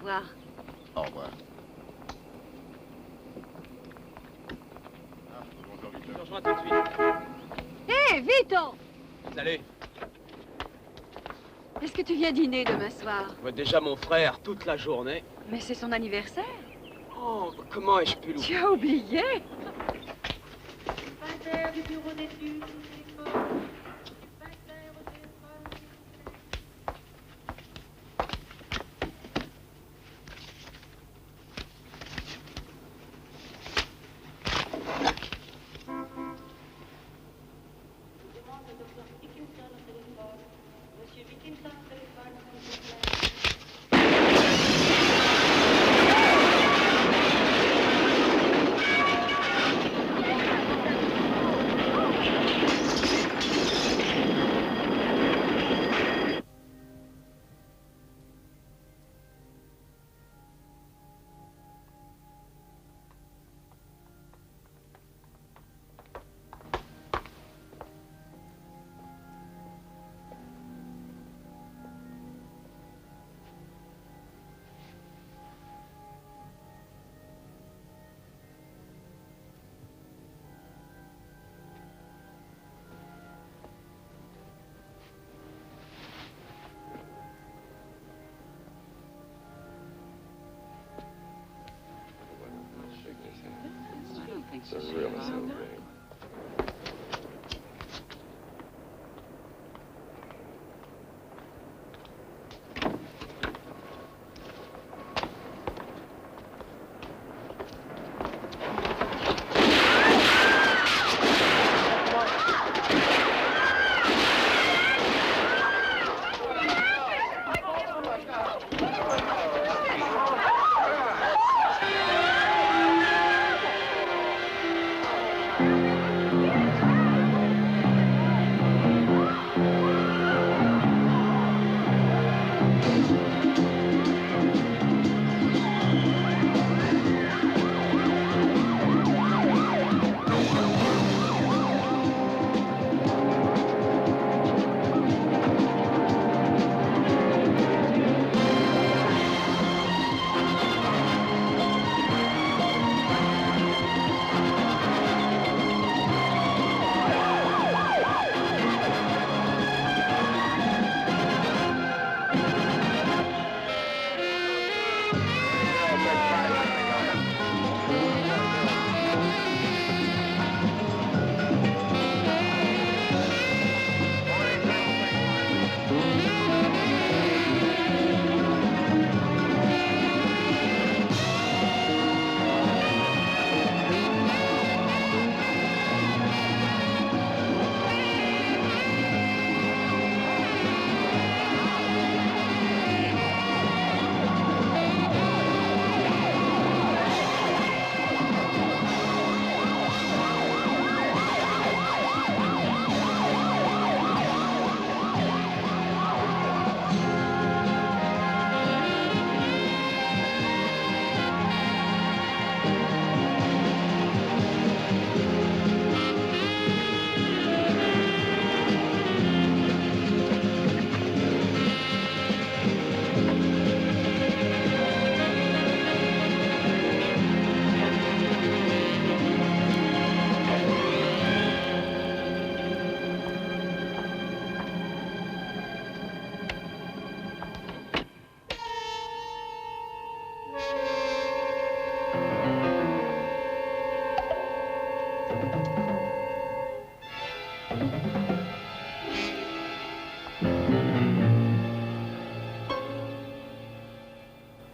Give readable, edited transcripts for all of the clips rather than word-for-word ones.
revoir. Au revoir. Je te rejoins tout de suite. Hé, vite on! Salut. Est-ce que tu viens dîner demain soir? Je vois déjà mon frère toute la journée. Mais c'est son anniversaire. Oh, comment ai-je pu l'oublier? Tu as oublié? Du bureau d'études, It's a really celebrating.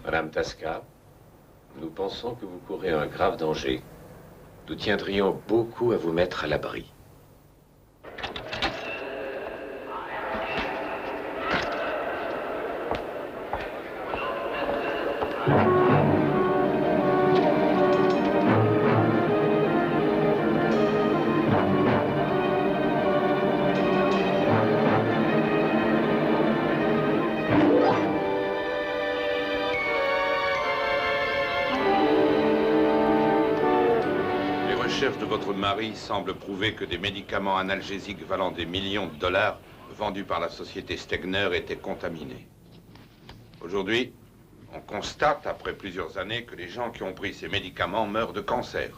Madame Tasca, nous pensons que vous courez un grave danger. Nous tiendrions beaucoup à vous mettre à l'abri. Les recherches de votre mari semblent prouver que des médicaments analgésiques valant des millions de dollars vendus par la société Stegner étaient contaminés. Aujourd'hui, On constate, après plusieurs années, que les gens qui ont pris ces médicaments meurent de cancer.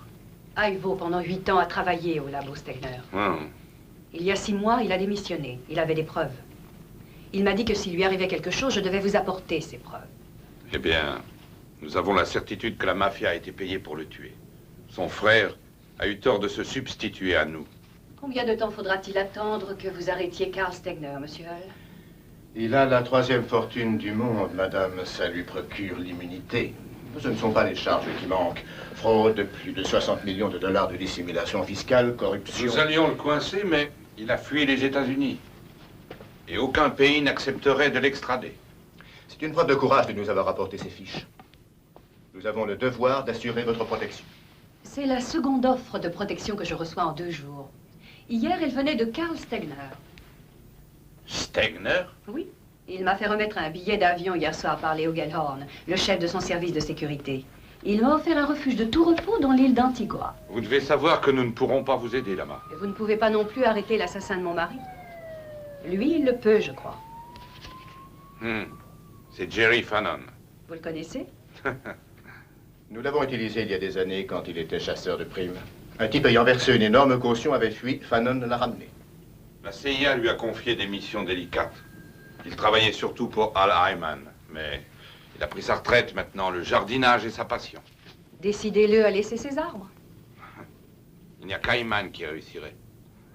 Ivo, pendant 8 ans, a travaillé au labo Stegner. Il y a 6 mois, il a démissionné. Il avait des preuves. Il m'a dit que s'il lui arrivait quelque chose, je devais vous apporter ces preuves. Eh bien, nous avons la certitude que la mafia a été payée pour le tuer. Son frère a eu tort de se substituer à nous. Combien de temps faudra-t-il attendre que vous arrêtiez Karl Stegner, monsieur Hull? Il a la 3e fortune du monde, madame. Ça lui procure l'immunité. Ce ne sont pas les charges qui manquent. Fraude, plus de 60 millions de dollars de dissimulation fiscale, corruption... Nous allions le coincer, mais il a fui les États-Unis. Et aucun pays n'accepterait de l'extrader. C'est une preuve de courage de nous avoir apporté ces fiches. Nous avons le devoir d'assurer votre protection. C'est la seconde offre de protection que je reçois en 2 jours. Hier, elle venait de Karl Stegner. Stegner? Oui. Il m'a fait remettre un billet d'avion hier soir par Leo Gellhorn, le chef de son service de sécurité. Il m'a offert un refuge de tout repos dans l'île d'Antigua. Vous devez savoir que nous ne pourrons pas vous aider là-bas. Et vous ne pouvez pas non plus arrêter l'assassin de mon mari. Lui, il le peut, je crois. C'est Jerry Fannon. Vous le connaissez? Nous l'avons utilisé il y a des années quand il était chasseur de primes. Un type ayant versé une énorme caution avait fui, Fannon l'a ramené. La CIA lui a confié des missions délicates. Il travaillait surtout pour Al Hyman, mais il a pris sa retraite maintenant. Le jardinage est sa passion. Décidez-le à laisser ses arbres. Il n'y a qu'Hyman qui réussirait.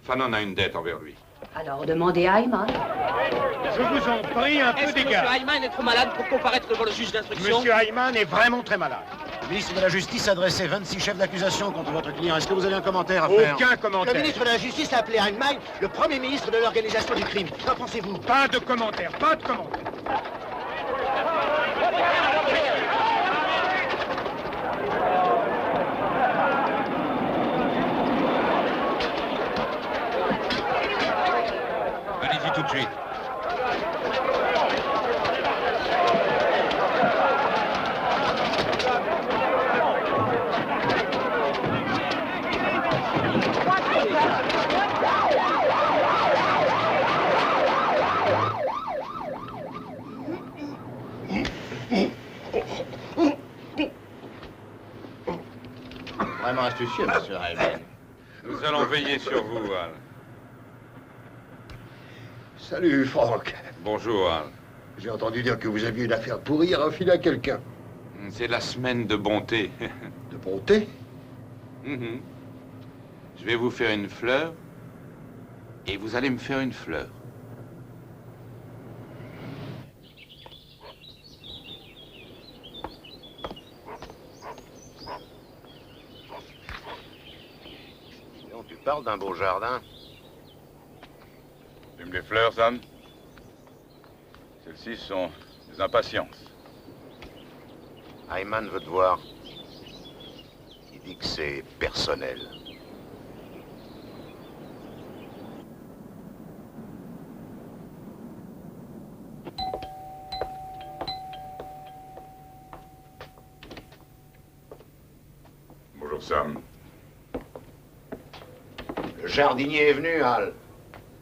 Fannon a une dette envers lui. Alors demandez à Ayman. Je vous en prie, un peu Est-ce que d'égard. M. Hyman est trop malade pour comparaître devant le juge d'instruction? Monsieur Ayman est vraiment très malade. Le ministre de la Justice a dressé 26 chefs d'accusation contre votre client. Est-ce que vous avez un commentaire à faire? Aucun commentaire. Le ministre de la Justice a appelé Heinlein le premier ministre de l'organisation du crime. Qu'en pensez-vous? Pas de commentaire, pas de commentaire. Allez-y tout de suite. Vraiment astucieux, monsieur Hyman. Nous allons veiller sur vous, Al. Salut, Franck. Bonjour, Al. J'ai entendu dire que vous aviez une affaire pourrie à enfiler à quelqu'un. C'est la semaine de bonté. De bonté? Je vais vous faire une fleur, et vous allez me faire une fleur. Donc, tu parles d'un beau jardin. Tu aimes les fleurs, Sam? Celles-ci sont des impatiences. Hyman veut te voir. Il dit que c'est personnel. Bonjour, Sam. Le jardinier est venu, Al.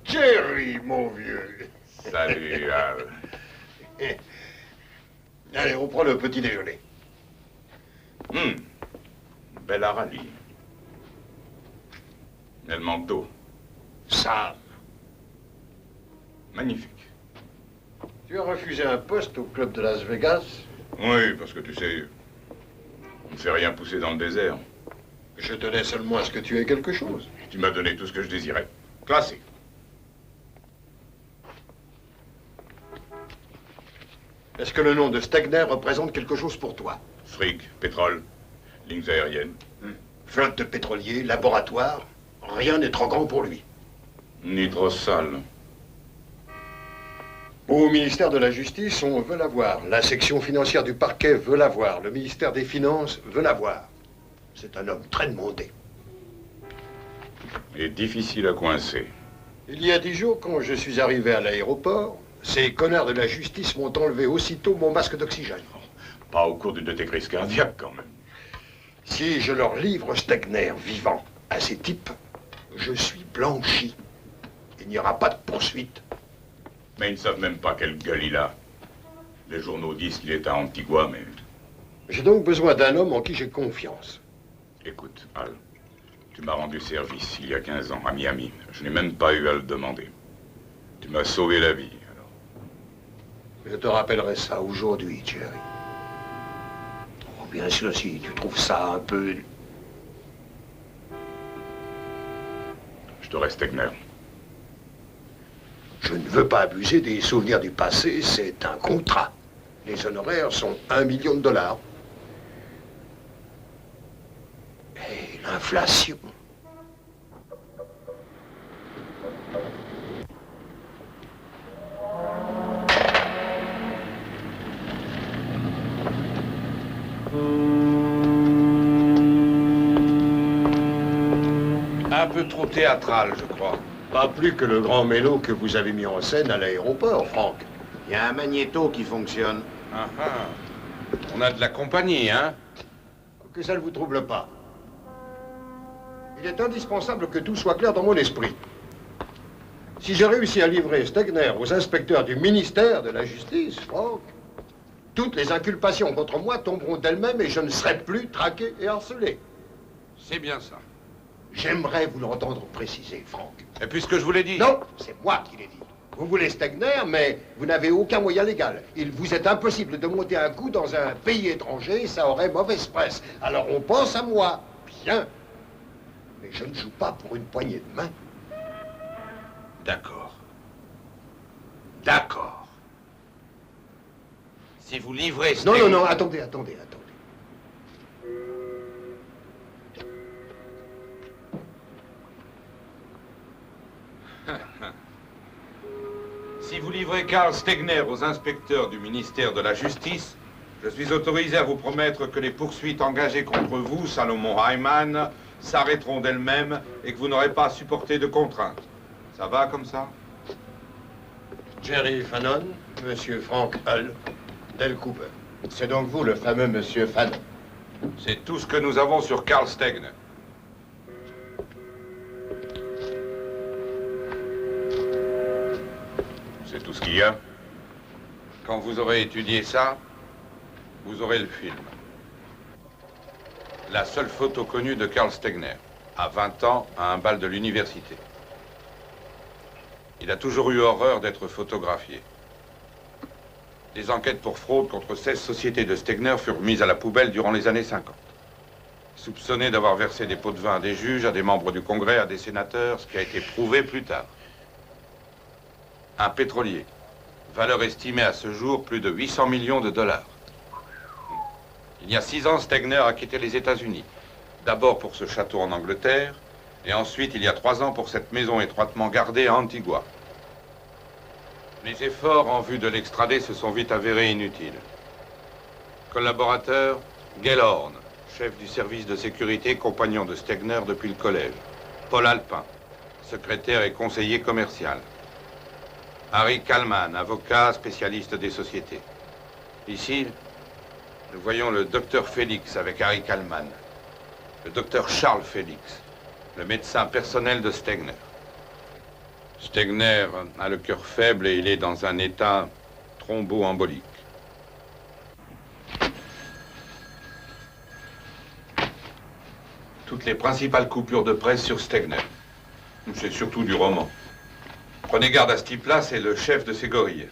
Jerry, mon vieux. Salut, Al. Allez, on prend le petit déjeuner. Belle Aralie. Elle manque d'eau. Sam, Magnifique. tu as refusé un poste au club de Las Vegas? Oui, parce que tu sais, on ne fait rien pousser dans le désert. Je tenais seulement à ce que tu aies quelque chose. Tu m'as donné tout ce que je désirais. Classé. Est-ce que le nom de Stegner représente quelque chose pour toi? Fric, pétrole, lignes aériennes. Flotte de pétroliers, laboratoire, rien n'est trop grand pour lui. Ni trop sale. Au ministère de la Justice, on veut l'avoir. La section financière du parquet veut l'avoir. Le ministère des Finances veut l'avoir. C'est un homme très demandé. Et difficile à coincer. Il y a 10 jours, quand je suis arrivé à l'aéroport, ces connards de la justice m'ont enlevé aussitôt mon masque d'oxygène. Pas au cours d'une de tes crises cardiaques, quand même. Si je leur livre Stegner vivant à ces types, je suis blanchi. Il n'y aura pas de poursuite. Mais ils ne savent même pas quelle gueule il a. Les journaux disent qu'il est à Antigua, mais... J'ai donc besoin d'un homme en qui j'ai confiance. Écoute, Al, tu m'as rendu service il y a 15 ans à Miami. Je n'ai même pas eu à le demander. Tu m'as sauvé la vie, alors. Je te rappellerai ça aujourd'hui, Jerry. Oh, bien sûr, si tu trouves ça un peu... Je te reste Stegner. Je ne veux pas abuser des souvenirs du passé, c'est un contrat. Les honoraires sont $1 million. Et l'inflation. Un peu trop théâtral, je crois. Pas plus que le grand mélo que vous avez mis en scène à l'aéroport, Franck. Il y a un magnéto qui fonctionne. Ah ah. On a de la compagnie, hein? Que ça ne vous trouble pas. Il est indispensable que tout soit clair dans mon esprit. Si j'ai réussi à livrer Stegner aux inspecteurs du ministère de la Justice, Franck, toutes les inculpations contre moi tomberont d'elles-mêmes et je ne serai plus traqué et harcelé. C'est bien ça. J'aimerais vous l'entendre préciser, Franck. Et puisque je vous l'ai dit... Non, c'est moi qui l'ai dit. Vous voulez Stegner, mais vous n'avez aucun moyen légal. Il vous est impossible de monter un coup dans un pays étranger, ça aurait mauvaise presse. Alors on pense à moi. Bien. Mais je ne joue pas pour une poignée de main. D'accord. D'accord. Si vous livrez... Non, non, attendez. Si vous livrez Karl Stegner aux inspecteurs du ministère de la Justice, je suis autorisé à vous promettre que les poursuites engagées contre vous, Salomon Hyman, s'arrêteront d'elles-mêmes et que vous n'aurez pas à supporter de contraintes. Ça va comme ça? Jerry Fannon, Monsieur Frank Hull, Del Cooper. C'est donc vous, le fameux Monsieur Fannon. C'est tout ce que nous avons sur Karl Stegner. C'est tout ce qu'il y a? Quand vous aurez étudié ça, vous aurez le film. La seule photo connue de Karl Stegner, à 20 ans, à un bal de l'université. Il a toujours eu horreur d'être photographié. Des enquêtes pour fraude contre 16 sociétés de Stegner furent mises à la poubelle durant les années 50. Soupçonné d'avoir versé des pots de vin à des juges, à des membres du Congrès, à des sénateurs, ce qui a été prouvé plus tard. Un pétrolier, valeur estimée à ce jour plus de 800 millions de dollars. Il y a 6 ans, Stegner a quitté les États-Unis. D'abord pour ce château en Angleterre, et ensuite, il y a 3 ans, pour cette maison étroitement gardée à Antigua. Les efforts en vue de l'extrader se sont vite avérés inutiles. Collaborateur, Gail Horn, chef du service de sécurité, compagnon de Stegner depuis le collège. Paul Alpin, secrétaire et conseiller commercial. Harry Kalman, avocat spécialiste des sociétés. Ici, nous voyons le docteur Félix avec Harry Kalman. Le docteur Charles Félix, le médecin personnel de Stegner. Stegner a le cœur faible et il est dans un état thromboembolique. Toutes les principales coupures de presse sur Stegner. C'est surtout du roman. Prenez garde à ce type-là, c'est le chef de ces gorilles.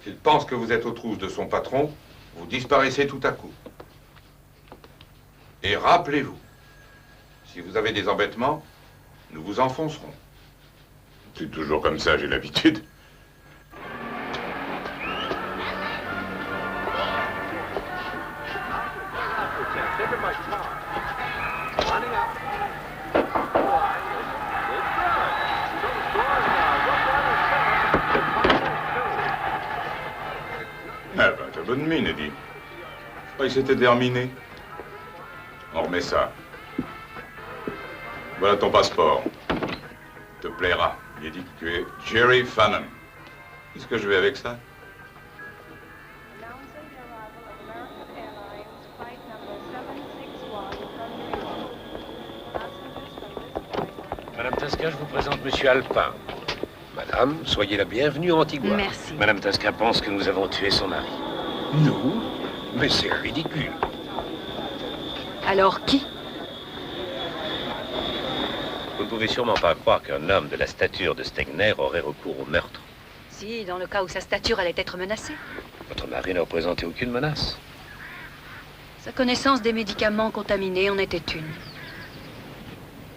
S'il pense que vous êtes aux trousses de son patron, vous disparaissez tout à coup. Et rappelez-vous, si vous avez des embêtements, nous vous enfoncerons. C'est toujours comme ça, j'ai l'habitude. Ah ben, t'as bonne mine, Eddie. Je croyais que c'était terminé. On remet ça. Voilà ton passeport. Te plaira. Il est dit que tu es Jerry Fannon. Qu'est-ce que je vais avec ça? Madame Tasca, je vous présente Monsieur Alpin. Madame, soyez la bienvenue en Antigua. Merci. Madame Tasca pense que nous avons tué son mari. Nous? Mais c'est ridicule. Alors qui? Vous ne pouvez sûrement pas croire qu'un homme de la stature de Stegner aurait recours au meurtre. Si, dans le cas où sa stature allait être menacée. Votre mari ne représentait aucune menace. Sa connaissance des médicaments contaminés en était une.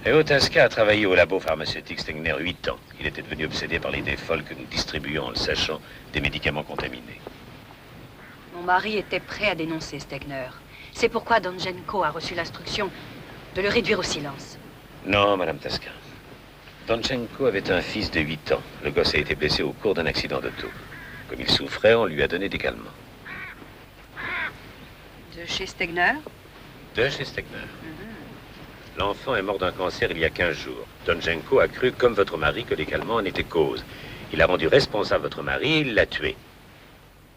Leo Tasca a travaillé au labo pharmaceutique Stegner 8 ans. Il était devenu obsédé par l'idée folle que nous distribuions, en le sachant, des médicaments contaminés. Mon mari était prêt à dénoncer Stegner. C'est pourquoi Donjenko a reçu l'instruction de le réduire au silence. Non, Madame Tasca. Donchenko avait un fils de 8 ans. Le gosse a été blessé au cours d'un accident d'auto. Comme il souffrait, on lui a donné des calmants. De chez Stegner? De chez Stegner. L'enfant est mort d'un cancer il y a 15 jours. Donchenko a cru, comme votre mari, que les calmants en étaient cause. Il a rendu responsable votre mari et il l'a tué.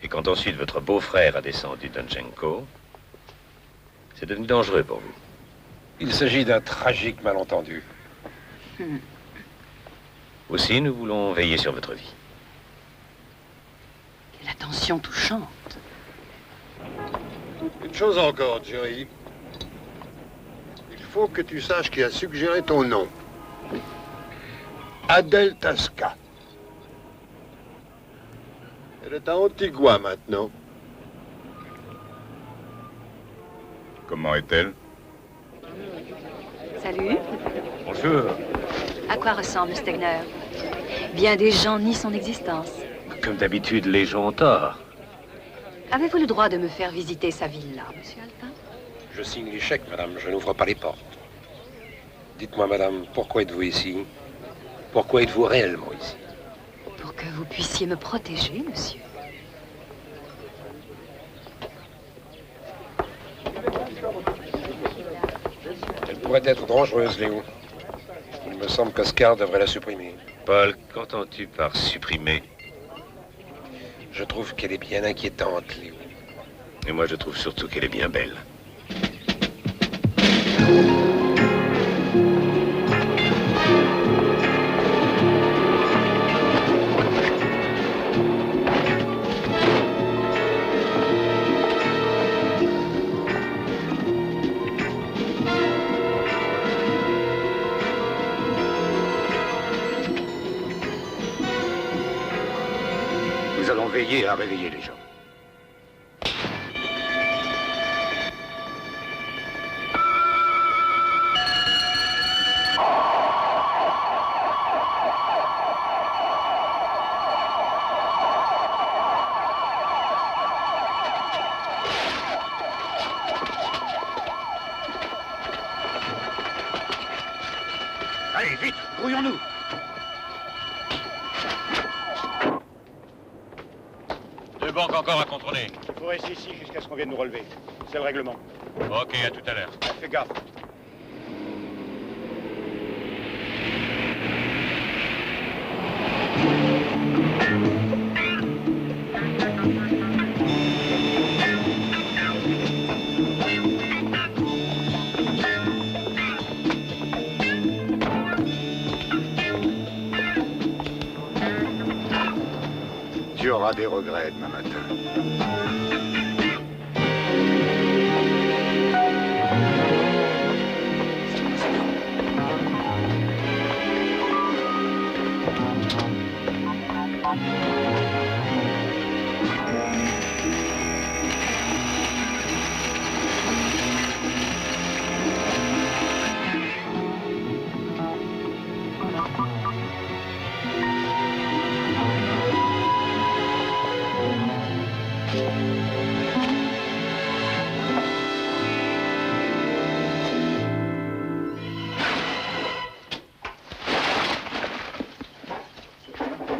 Et quand ensuite votre beau-frère a descendu Donchenko, c'est devenu dangereux pour vous. Il s'agit d'un tragique malentendu. Aussi, nous voulons veiller sur votre vie. Quelle attention touchante. Une chose encore, Jerry. Il faut que tu saches qui a suggéré ton nom. Adèle Tasca. Elle est à Antigua maintenant. Comment est-elle? Salut. Bonjour. À quoi ressemble Stegner? Bien des gens nient son existence. Comme d'habitude, les gens ont tort. Avez-vous le droit de me faire visiter sa villa, monsieur Alpin? Je signe les chèques, madame. Je n'ouvre pas les portes. Dites-moi, madame, pourquoi êtes-vous ici? Pourquoi êtes-vous réellement ici? Pour que vous puissiez me protéger, monsieur. Elle pourrait être dangereuse, Léo. Il me semble qu'Oscar devrait la supprimer. Paul, qu'entends-tu par supprimer? Je trouve qu'elle est bien inquiétante, Léo. Et moi, je trouve surtout qu'elle est bien belle. Nous allons veiller à réveiller les gens. Allez, vite, grouillons-nous. Deux banques encore à contrôler. Il faut rester ici jusqu'à ce qu'on vienne nous relever. C'est le règlement. Ok, à tout à l'heure. Fais gaffe. Tu auras des regrets demain matin.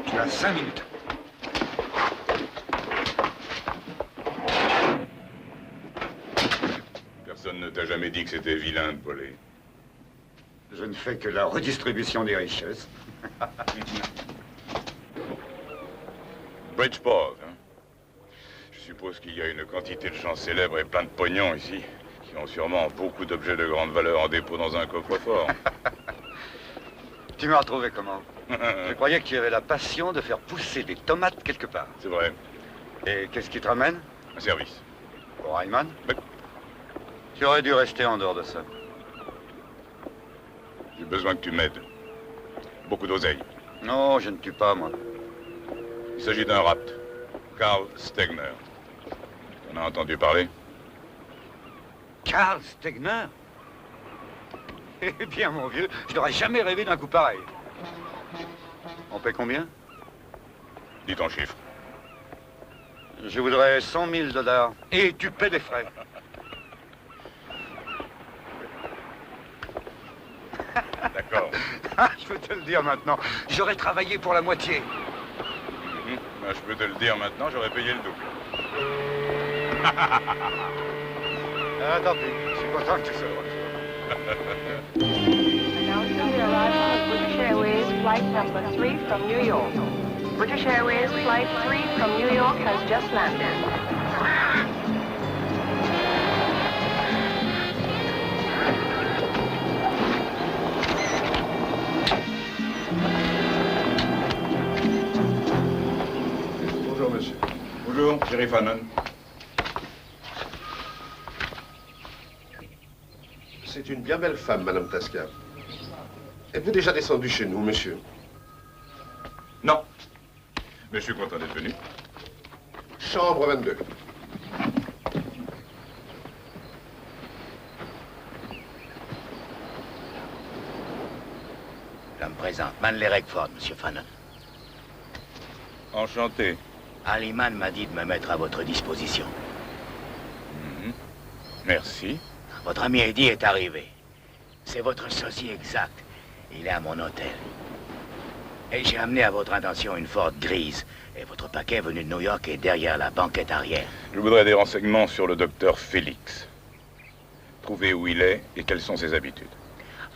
Tu as 5 minutes. Personne ne t'a jamais dit que c'était vilain de voler. Je ne fais que la redistribution des richesses. Bridgeport, hein? Je suppose qu'il y a une quantité de gens célèbres et plein de pognon ici, qui ont sûrement beaucoup d'objets de grande valeur en dépôt dans un coffre-fort. Tu m'as retrouvé comment? Je croyais que tu avais la passion de faire pousser des tomates quelque part. C'est vrai. Et qu'est-ce qui te ramène? Un service. Pour Heimann? Oui. Tu aurais dû rester en dehors de ça. J'ai besoin que tu m'aides. Beaucoup d'oseille. Non, je ne tue pas, moi. Il s'agit d'un rapt. Karl Stegner. T'en as entendu parler? Karl Stegner? Eh bien, mon vieux, je n'aurais jamais rêvé d'un coup pareil. On paie combien? Dis ton chiffre. Je voudrais 100 000 $. Et tu paies des frais. D'accord. Je peux te le dire maintenant. J'aurais travaillé pour la moitié. Ben, je peux te le dire maintenant, j'aurais payé le double. Ah, tant pis. Je suis content que tu sois heureux. Announcing the arrival of British Airways flight number 3 from New York. British Airways flight 3 from New York has just landed. Bonjour, monsieur. Bonjour, Jerry Fannon. C'est une bien belle femme, Madame Tasca. Êtes-vous déjà descendu chez nous, monsieur? Non. Mais je suis content d'être venu. Chambre 22. Je me présente, Manley Rekford, monsieur Fannon. Enchanté. Heimann m'a dit de me mettre à votre disposition. Merci. Votre ami Eddie est arrivé. C'est votre sosie exact. Il est à mon hôtel. Et j'ai amené à votre intention une Ford grise. Et votre paquet venu de New York est derrière la banquette arrière. Je voudrais des renseignements sur le docteur Félix. Trouver où il est et quelles sont ses habitudes.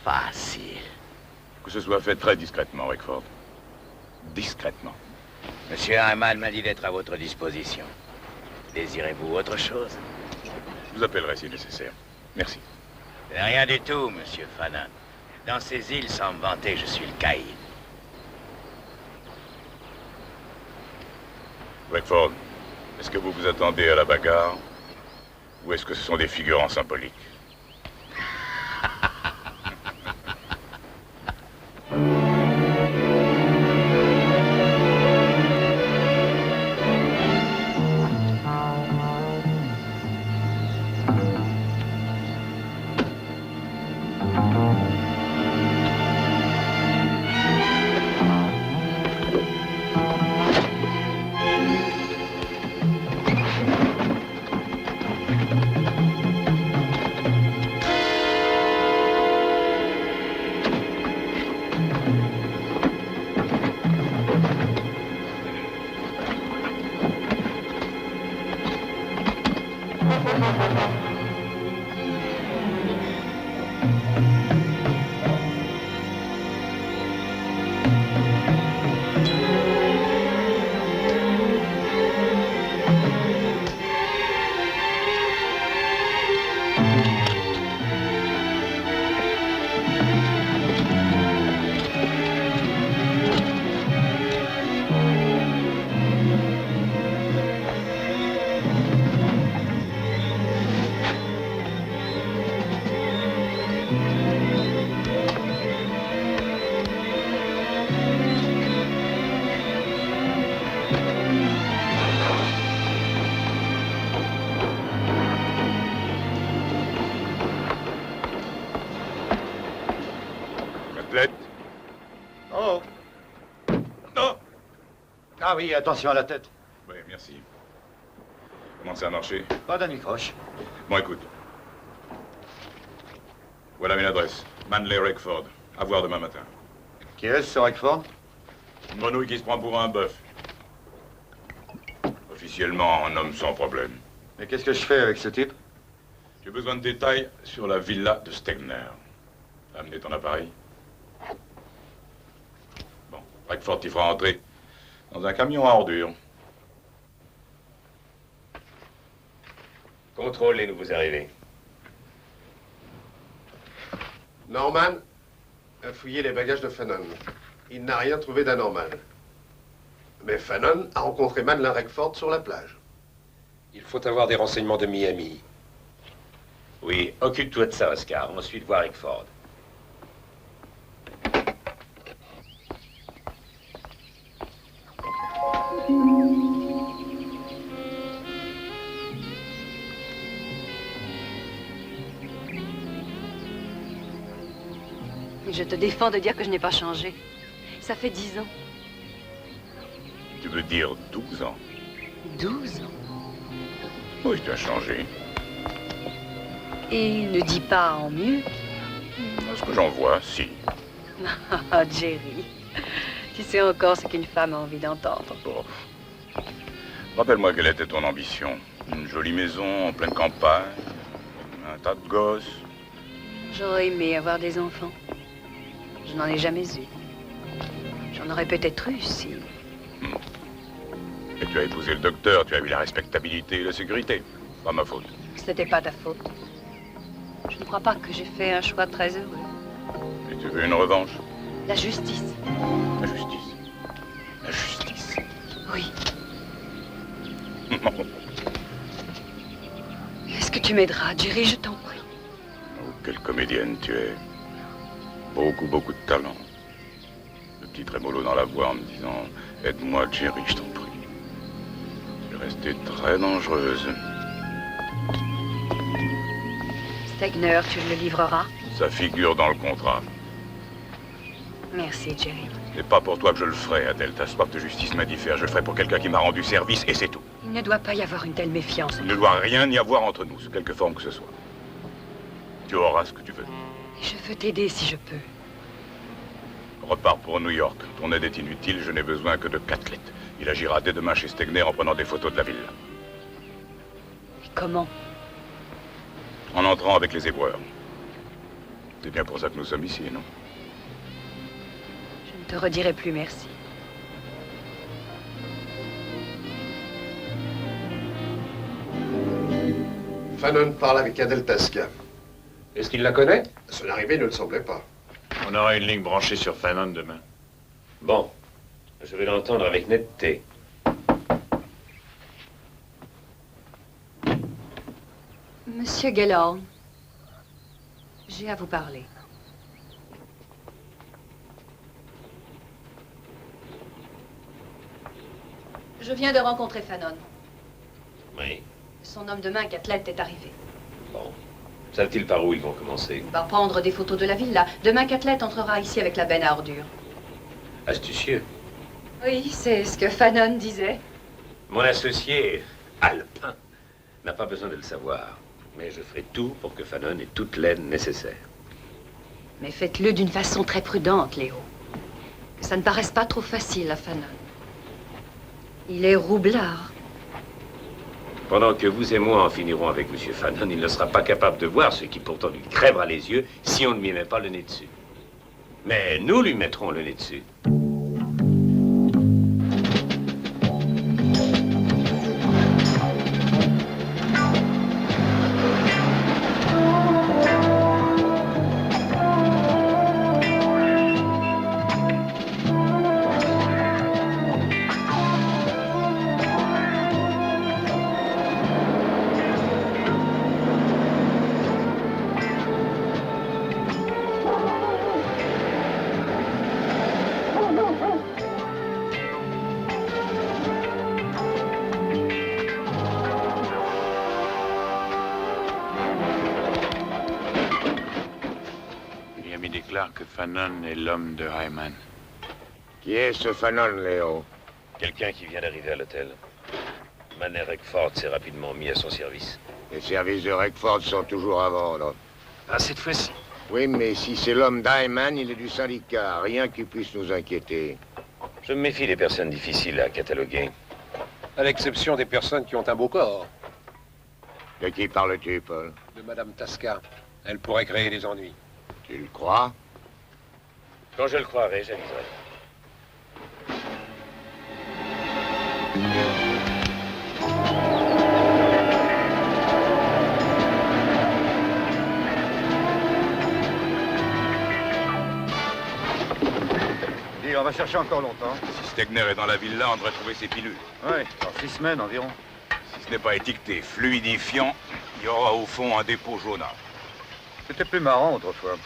Facile. Que ce soit fait très discrètement, Rekford. Discrètement. Monsieur Heimann m'a dit d'être à votre disposition. Désirez-vous autre chose? Je vous appellerai si nécessaire. Merci. Rien du tout, monsieur Fannon. Dans ces îles, sans me vanter, je suis le caïd. Rekford, est-ce que vous vous attendez à la bagarre? Ou est-ce que ce sont des figurants symboliques? Oh! Non! Ah oui, attention à la tête. Oui, merci. Comment ça a marché? Pas d'anicroche. Bon, écoute. Voilà une adresse. Manley Rekford. À voir demain matin. Qui est-ce, ce Rekford? Une grenouille qui se prend pour un bœuf. Officiellement, un homme sans problème. Mais qu'est-ce que je fais avec ce type? J'ai besoin de détails sur la villa de Stegner. Amenez ton appareil. Bon, Rekford t'y fera entrer dans un camion à ordures. Contrôle les nouveaux arrivés. Norman a fouillé les bagages de Fannon. Il n'a rien trouvé d'anormal. Mais Fannon a rencontré Madeleine Rekford sur la plage. Il faut avoir des renseignements de Miami. Oui, occupe-toi de ça, Oscar. Ensuite, voir Rickford. Je te défends de dire que je n'ai pas changé. Ça fait 10 ans. Tu veux dire 12 ans? 12 ans. Oui, tu as changé. Et ne dis pas en mieux. À ce que j'en vois, si. Ah, Jerry. Tu sais encore ce qu'une femme a envie d'entendre. Bon. Rappelle-moi quelle était ton ambition. Une jolie maison en pleine campagne, un tas de gosses. J'aurais aimé avoir des enfants. Je n'en ai jamais eu. J'en aurais peut-être eu si... Et tu as épousé le docteur, tu as eu la respectabilité et la sécurité. Pas ma faute. C'était pas ta faute. Je ne crois pas que j'ai fait un choix très heureux. Et tu veux une revanche? La justice. La justice. La justice. Oui. Est-ce que tu m'aideras, Jerry, je t'en prie? Oh, quelle comédienne tu es. Beaucoup de talent. Le petit trémolo dans la voix en me disant « Aide-moi, Jerry, je t'en prie ». Je restais très dangereuse. Stegner, tu le livreras? Ça figure dans le contrat. Merci, Jerry. C'est pas pour toi que je le ferai, Adèle. Ta soif de justice m'indiffère. Je le ferai pour quelqu'un qui m'a rendu service et c'est tout. Il ne doit pas y avoir une telle méfiance. Il ne doit rien y avoir entre nous, sous quelque forme que ce soit. Tu auras ce que tu veux. Je veux t'aider si je peux. Repars pour New York. Ton aide est inutile, je n'ai besoin que de Catlett. Il agira dès demain chez Stegner en prenant des photos de la ville. Et comment? En entrant avec les éboueurs. C'est bien pour ça que nous sommes ici, non? Je ne te redirai plus merci. Fanon parle avec Adèle Tasca. Est-ce qu'il la connaît? Son arrivée ne le semblait pas. On aura une ligne branchée sur Fanon demain. Bon, je vais l'entendre avec netteté. Monsieur Gellhorn, j'ai à vous parler. Je viens de rencontrer Fanon. Oui. Son homme de main, Catlett, est arrivé. Bon. Savent-ils par où ils vont commencer? Il va prendre des photos de la villa. Demain, Catlett entrera ici avec la benne à ordures. Astucieux. Oui, c'est ce que Fanon disait. Mon associé, Alpin, n'a pas besoin de le savoir. Mais je ferai tout pour que Fanon ait toute l'aide nécessaire. Mais faites-le d'une façon très prudente, Léo. Que ça ne paraisse pas trop facile à Fanon. Il est roublard. Pendant que vous et moi en finirons avec M. Fanon, il ne sera pas capable de voir ce qui pourtant lui crèvera les yeux si on ne lui met pas le nez dessus. Mais nous lui mettrons le nez dessus. Que Fanon est l'homme de Hyman. Qui est ce Fanon, Léo? Quelqu'un qui vient d'arriver à l'hôtel. Manner Reckford s'est rapidement mis à son service. Les services de Reckford sont toujours à vendre. Ah, cette fois-ci. Oui, mais si c'est l'homme d'Hyman, il est du syndicat. Rien qui puisse nous inquiéter. Je me méfie des personnes difficiles à cataloguer. À l'exception des personnes qui ont un beau corps. De qui parles-tu, Paul? De Madame Tasca. Elle pourrait créer des ennuis. Tu le crois? Quand je le croirai, j'aviserai. Dis, on va chercher encore longtemps. Si Stegner est dans la villa, on devrait trouver ses pilules. Ouais, dans 6 semaines environ. Si ce n'est pas étiqueté fluidifiant, il y aura au fond un dépôt jaunâtre. C'était plus marrant autrefois.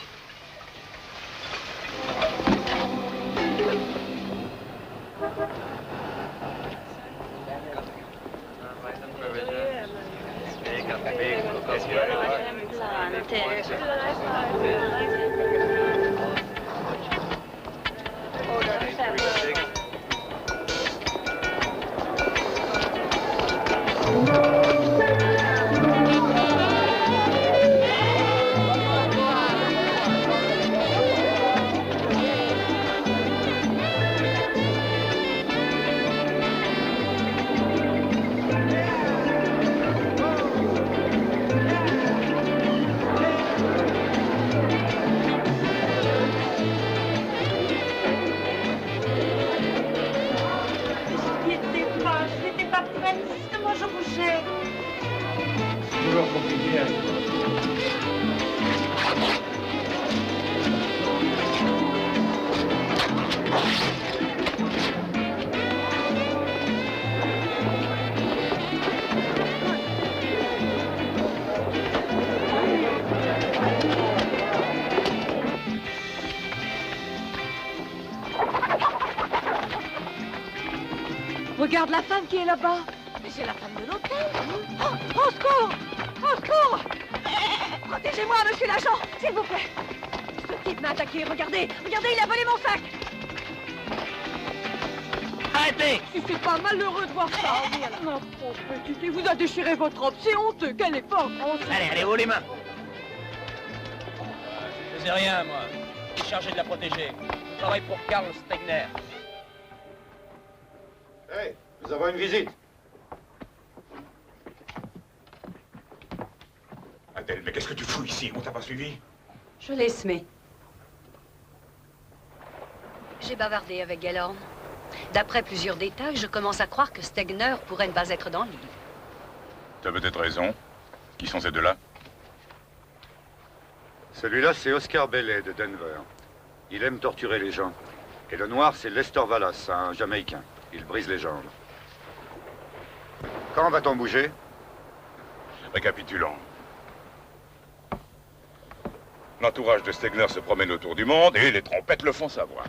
Regarde la femme qui est là-bas. Mais c'est la femme de l'hôtel. Oh, au secours! Au secours! Protégez-moi, monsieur l'agent, s'il vous plaît. Ce type m'a attaqué. Regardez, regardez, il a volé mon sac. Arrêtez! Si c'est pas malheureux de voir ça. Ma pauvre petite, il vous a déchiré votre robe. C'est honteux. Quel effort. Allez, allez, haut les mains. Je faisais rien, moi. Je suis chargé de la protéger. Je travaille pour Karl Stegner. Hey, nous avons une visite. Adèle, mais qu'est-ce que tu fous ici? On t'a pas suivi? Je l'ai semé. J'ai bavardé avec Gellhorn. D'après plusieurs détails, je commence à croire que Stegner pourrait ne pas être dans le livre. T'as peut-être raison. Qui sont ces deux-là? Celui-là, c'est Oscar Bailey de Denver. Il aime torturer les gens. Et le noir, c'est Lester Wallace, un Jamaïcain. Il brise les jambes. Quand va-t-on bouger? Récapitulons. L'entourage de Stegner se promène autour du monde et les trompettes le font savoir.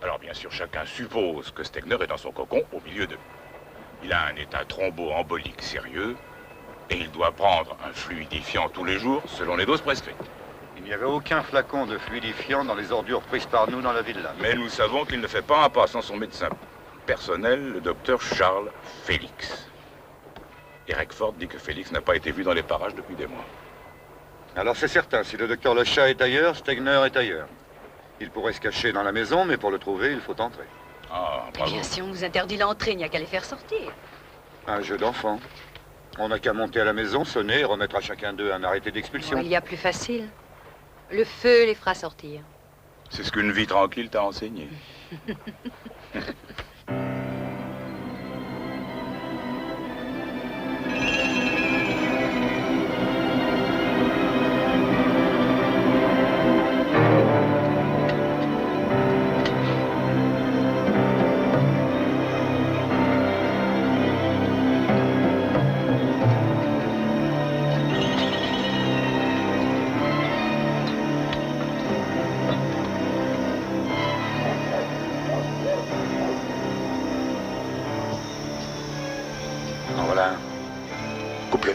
Alors bien sûr, chacun suppose que Stegner est dans son cocon au milieu d'eux. Il a un état thromboembolique sérieux et il doit prendre un fluidifiant tous les jours selon les doses prescrites. Il n'y avait aucun flacon de fluidifiant dans les ordures prises par nous dans la villa. Mais nous savons qu'il ne fait pas un pas sans son médecin personnel, le docteur Charles Félix. Et Rexford dit que Félix n'a pas été vu dans les parages depuis des mois. Alors c'est certain, si le docteur Le Chat est ailleurs, Stegner est ailleurs. Il pourrait se cacher dans la maison, mais pour le trouver, il faut entrer. Ah, Eh bravo. bien, si on vous interdit l'entrée, il n'y a qu'à les faire sortir. Un jeu d'enfant. On n'a qu'à monter à la maison, sonner et remettre à chacun d'eux un arrêté d'expulsion. Il y a plus facile. Le feu les fera sortir. C'est ce qu'une vie tranquille t'a enseigné. En voilà un. Coupe-le.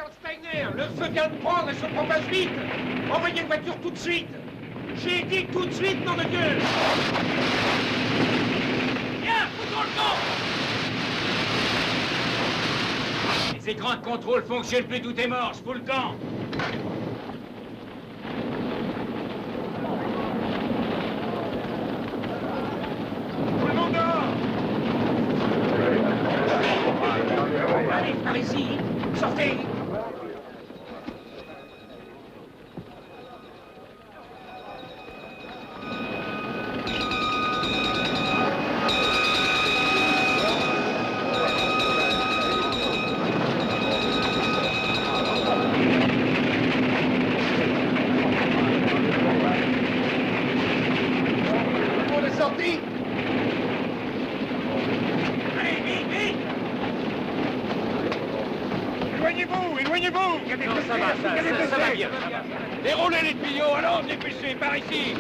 Charles Steigner, le feu vient de prendre et se propage vite. Envoyez une voiture tout de suite. J'ai dit tout de suite, nom de Dieu. Viens, foutons le camp. Les écrans de contrôle fonctionnent plus, tout est mort, je fous le camp. Tout le monde dehors. Allez, par ici. Sortez. On est sorti. Allez, vite, vite. Éloignez-vous, éloignez-vous. Il y a des Non, ça va, ça va bien. Déroulez les tuyaux, alors, dépêchez, par ici.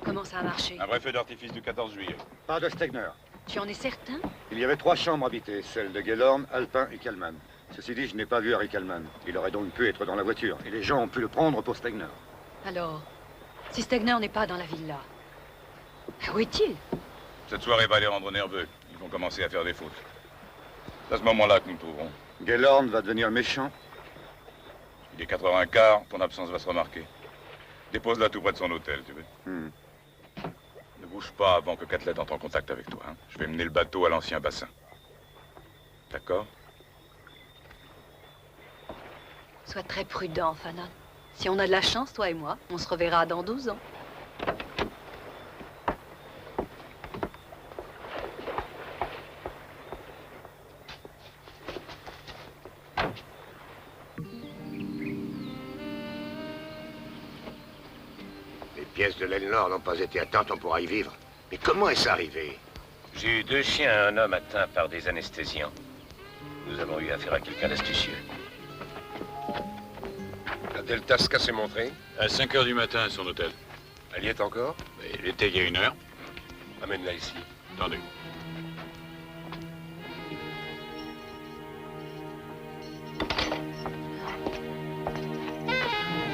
Comment ça a marché? Un vrai feu d'artifice du 14 juillet. Pas de Stegner. Tu en es certain? Il y avait 3 chambres habitées, celles de Gellhorn, Alpin et Kalman. Ceci dit, je n'ai pas vu Harry Kalman. Il aurait donc pu être dans la voiture, et les gens ont pu le prendre pour Stegner. Alors, si Stegner n'est pas dans la villa, où est-il? Cette soirée va les rendre nerveux. Ils vont commencer à faire des fautes. C'est à ce moment-là que nous le trouverons. Gellhorn va devenir méchant. Il est 4h15, ton absence va se remarquer. Dépose-la tout près de son hôtel, tu veux. Ne bouge pas avant que Catlett entre en contact avec toi. Hein. Je vais mener le bateau à l'ancien bassin. D'accord? Sois très prudent, Fanon. Si on a de la chance, toi et moi, on se reverra dans 12 ans. Les pièces de l'aile nord n'ont pas été atteintes, on pourra y vivre. Mais comment est-ce arrivé? J'ai eu 2 chiens et un homme atteint par des anesthésiants. Nous avons eu affaire à quelqu'un d'astucieux. La Deltasca s'est montrée? À 5h du matin à son hôtel. Elle y est encore? Il était il y a 1 heure. Amène-la ici. Attendez.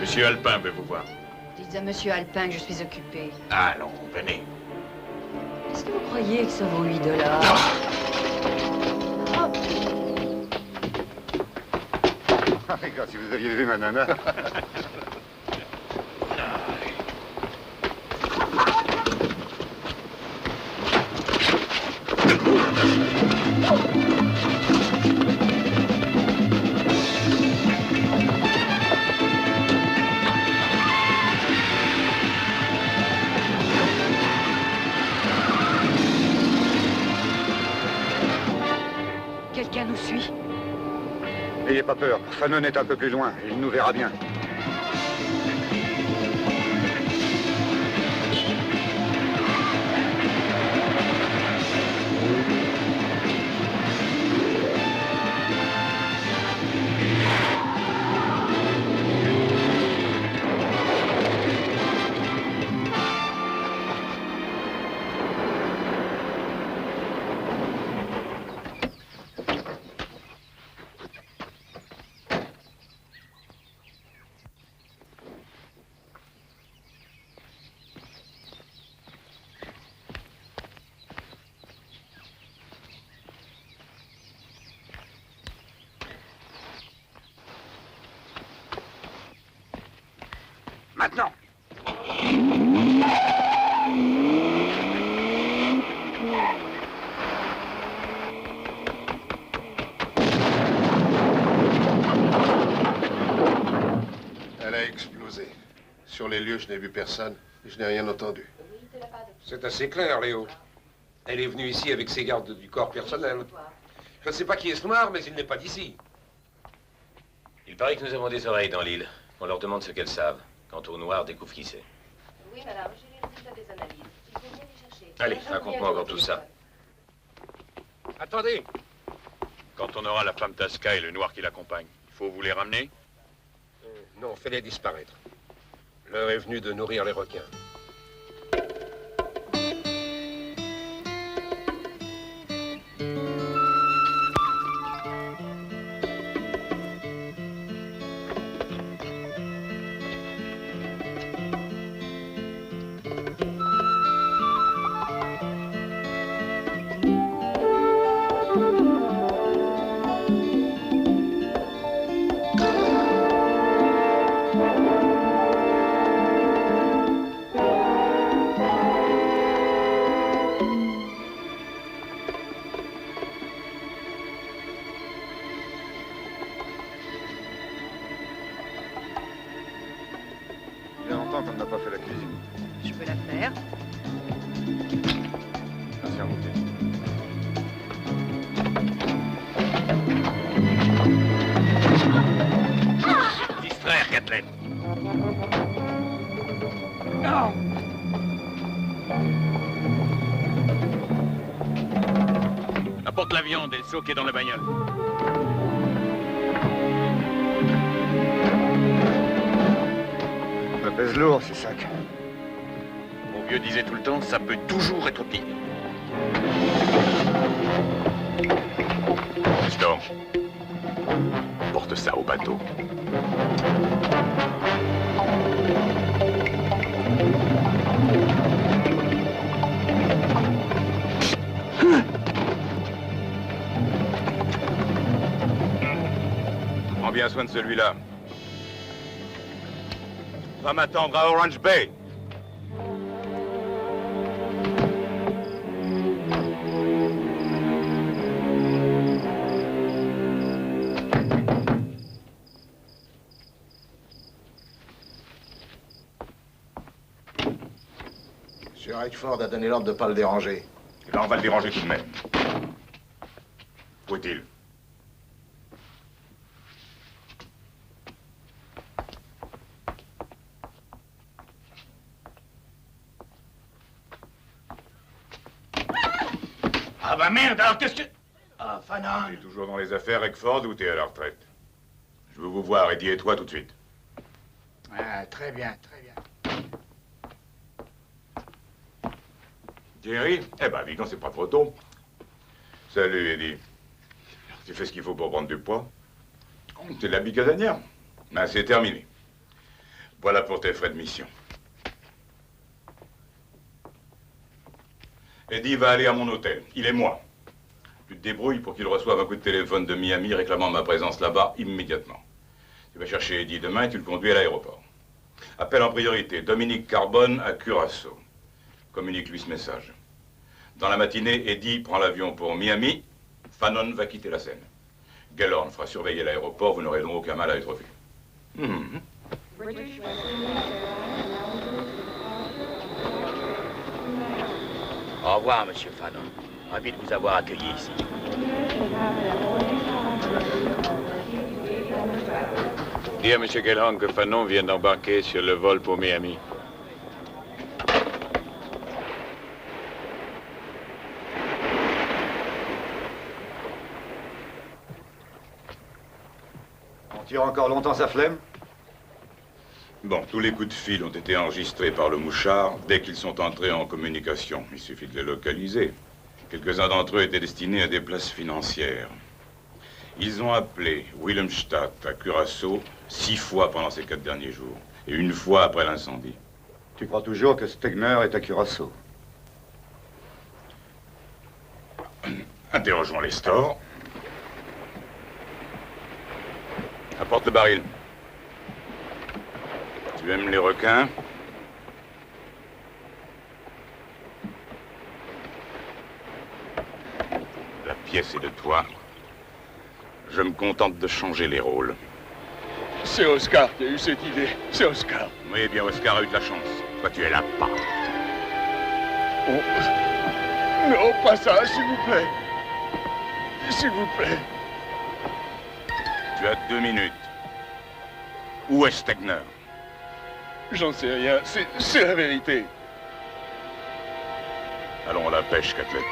Monsieur Alpin veut vous voir. Dites à Monsieur Alpin que je suis occupé. Allons, venez. Est-ce que vous croyez que ça vaut $8? Regarde, si vous aviez vu ma nana. Quelqu'un nous suit. N'ayez pas peur, Fanon est un peu plus loin, il nous verra bien. Maintenant. Elle a explosé. Sur les lieux, je n'ai vu personne. Je n'ai rien entendu. C'est assez clair, Léo. Elle est venue ici avec ses gardes du corps personnel. Je ne sais pas qui est ce noir, mais il n'est pas d'ici. Il paraît que nous avons des oreilles dans l'île. On leur demande ce qu'elles savent. Quant au noir, découvre qui c'est. Oui, madame, j'ai les résultats des analyses. Il faut bien les chercher. Allez, raconte-moi encore tout ça. Attendez. Quand on aura la femme Tasca et le noir qui l'accompagne, il faut vous les ramener? Non, fais-les disparaître. L'heure est venue de nourrir les requins. Il y a longtemps qu'on n'a pas fait la cuisine. Je peux la faire. Merci à vous. Distraire, Kathleen. Apporte la viande et le seau qui est dans la bagnole. Ça pèse lourd, ces sacs. Mon vieux disait tout le temps, ça peut toujours être pire. Gaston, porte ça au bateau. Prends bien soin de celui-là. Va m'attendre à Orange Bay. Monsieur Redford a donné l'ordre de ne pas le déranger. Et là, on va le déranger tout de même. Où est-il? Ah bah merde, alors qu'est-ce que... Ah, Fanon. T'es toujours dans les affaires, Redford, ou t'es à la retraite? Je veux vous voir, Eddie et toi, tout de suite. Ah, très bien, très bien. Jerry? Eh ben, dis donc, c'est pas trop tôt. Salut, Eddie. Tu fais ce qu'il faut pour prendre du poids? C'est de la bicasanière. Ben, c'est terminé. Voilà pour tes frais de mission. Eddie va aller à mon hôtel. Il est moi. Tu te débrouilles pour qu'il reçoive un coup de téléphone de Miami réclamant ma présence là-bas immédiatement. Tu vas chercher Eddie demain et tu le conduis à l'aéroport. Appelle en priorité Dominique Carbone à Curaçao. Communique-lui ce message. Dans la matinée, Eddie prend l'avion pour Miami. Fanon va quitter la scène. Gellhorn fera surveiller l'aéroport. Vous n'aurez donc aucun mal à être vu. Au revoir, monsieur Fanon. Ravi de vous avoir accueilli ici. Dis à M. Gellhorn que Fanon vient d'embarquer sur le vol pour Miami. On tire encore longtemps sa flemme? Bon, tous les coups de fil ont été enregistrés par le mouchard dès qu'ils sont entrés en communication. Il suffit de les localiser. Quelques-uns d'entre eux étaient destinés à des places financières. Ils ont appelé Wilhelmstadt à Curaçao 6 fois pendant ces 4 derniers jours. Et une fois après l'incendie. Tu crois toujours que Stegner est à Curaçao? Interrogeons les stores. Apporte le baril. Tu aimes les requins? La pièce est de toi. Je me contente de changer les rôles. C'est Oscar qui a eu cette idée. C'est Oscar. Oui, bien, Oscar a eu de la chance. Toi, tu es là pas. Oh. Non, pas ça, s'il vous plaît. S'il vous plaît. Tu as 2 minutes. Où est Stegner? J'en sais rien. C'est la vérité. Allons à la pêche, Catlett.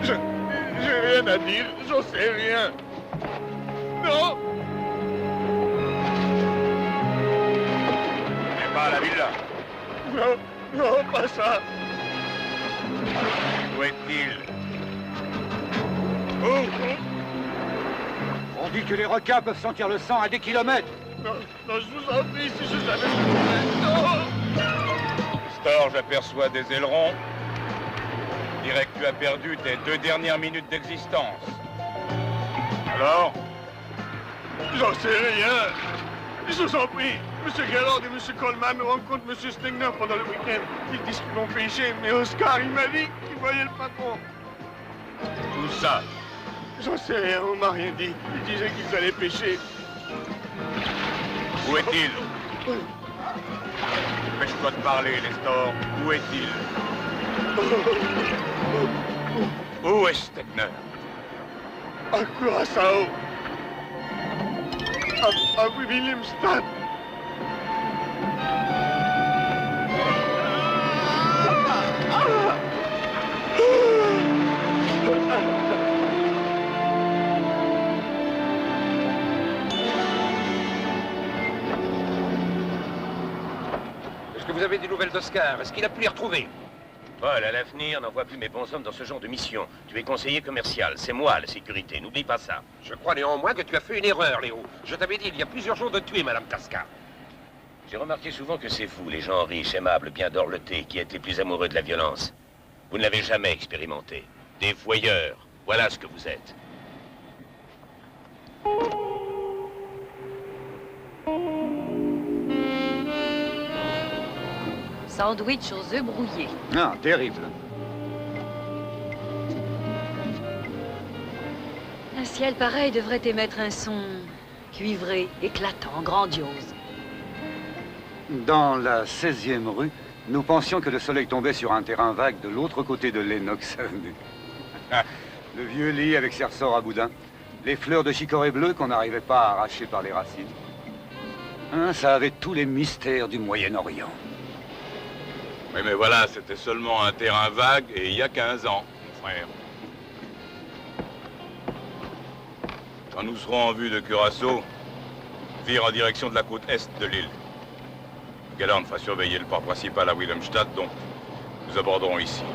J'ai rien à dire, j'en sais rien. Non! Tu n'es pas à la villa? Non, non, pas ça. Où est-il? On dit que les requins peuvent sentir le sang à des kilomètres. Non, non, je vous en prie, si je savais ce que non! Nestor, j'aperçois des ailerons. Je dirais que tu as perdu tes 2 dernières minutes d'existence. Alors? J'en sais rien. Je vous en prie. Monsieur Gallard et Monsieur Coleman rencontrent Monsieur Stegner pendant le week-end. Ils disent qu'ils vont pêcher, mais Oscar, il m'a dit qu'il voyait le patron. Tout ça? J'en sais rien, on m'a rien dit. Ils disaient qu'ils allaient pêcher. Où est-il? Dépêche-toi de parler, Nestor. Où est-il? Où est Stegner? À Curaçao. À Williamstown. Est-ce que vous avez des nouvelles d'Oscar? Est-ce qu'il a pu les retrouver? Paul, à l'avenir, n'envoie plus mes bons hommes dans ce genre de mission. Tu es conseiller commercial, c'est moi la sécurité, n'oublie pas ça. Je crois néanmoins que tu as fait une erreur, Léo. Je t'avais dit il y a plusieurs jours de tuer Madame Tasca. J'ai remarqué souvent que c'est vous, les gens riches, aimables, bien dorlotés, qui êtes les plus amoureux de la violence. Vous ne l'avez jamais expérimenté. Des voyeurs, voilà ce que vous êtes. Sandwich aux œufs brouillés. Ah, terrible. Un ciel pareil devrait émettre un son cuivré, éclatant, grandiose. Dans la 16e rue, nous pensions que le soleil tombait sur un terrain vague de l'autre côté de Lennox Avenue. Le vieux lit avec ses ressorts à boudin. Les fleurs de chicorée bleu qu'on n'arrivait pas à arracher par les racines. Hein, ça avait tous les mystères du Moyen-Orient. Oui, mais voilà, c'était seulement un terrain vague et il y a 15 ans, mon frère. Quand nous serons en vue de Curaçao, vire en direction de la côte est de l'île. Galland fera surveiller le port principal à Wilhelmstadt, donc nous aborderons ici.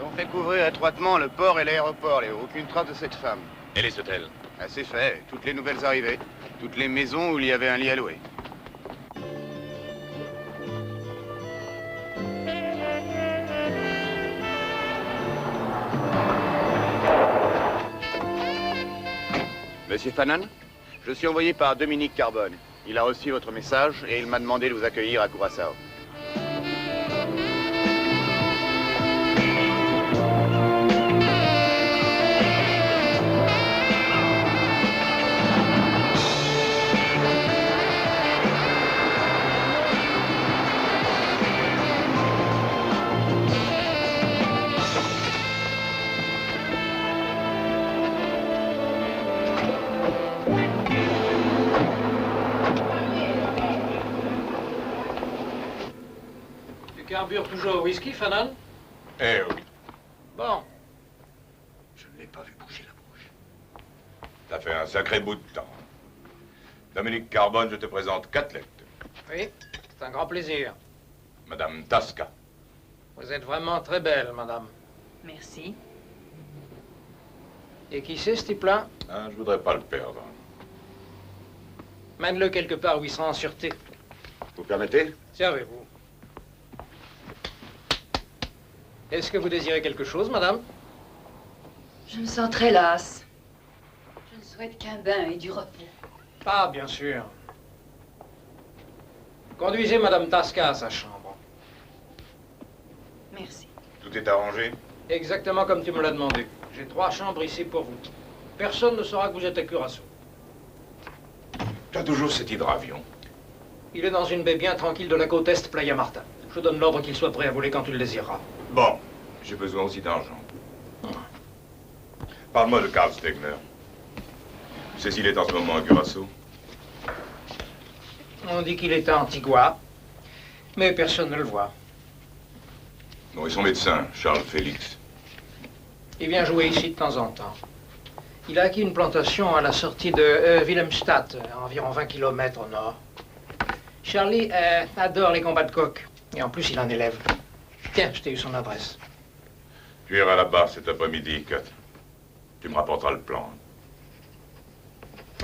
On fait couvrir étroitement le port et l'aéroport, Léo. Aucune trace de cette femme. Et les hôtels? Ah, c'est fait. Toutes les nouvelles arrivées. Toutes les maisons où il y avait un lit à louer. Monsieur Fanan, je suis envoyé par Dominique Carbone. Il a reçu votre message et il m'a demandé de vous accueillir à Curaçao. Carbure toujours au whisky, Fanan? Eh oui. Bon. Je ne l'ai pas vu bouger la bouche. Ça fait un sacré bout de temps. Dominique Carbone, je te présente Catlett. Oui, c'est un grand plaisir. Madame Tasca. Vous êtes vraiment très belle, madame. Merci. Et qui c'est, ce type-là? Ah, je voudrais pas le perdre. Mène-le quelque part où il sera en sûreté. Vous permettez? Servez-vous. Est-ce que vous désirez quelque chose, madame? Je me sens très lasse. Je ne souhaite qu'un bain et du repos. Ah, bien sûr. Conduisez madame Tasca à sa chambre. Merci. Tout est arrangé? Exactement comme tu me l'as demandé. J'ai 3 chambres ici pour vous. Personne ne saura que vous êtes à Curaçao. T'as toujours cet hydravion. Il est dans une baie bien tranquille de la côte est, Playa Marta. Je donne l'ordre qu'il soit prêt à voler quand tu le désireras. Bon, j'ai besoin aussi d'argent. Parle-moi de Karl Stegner. Tu sais s'il est en ce moment à Curaçao? On dit qu'il est à Antigua, mais personne ne le voit. Bon, et son médecin, Charles Félix? Il vient jouer ici de temps en temps. Il a acquis une plantation à la sortie de Wilhelmstadt, à environ 20 km au nord. Charlie adore les combats de coq, et en plus il en élève. Tiens, je t'ai eu son adresse. Tu iras là-bas cet après-midi, Kat. Tu me rapporteras le plan.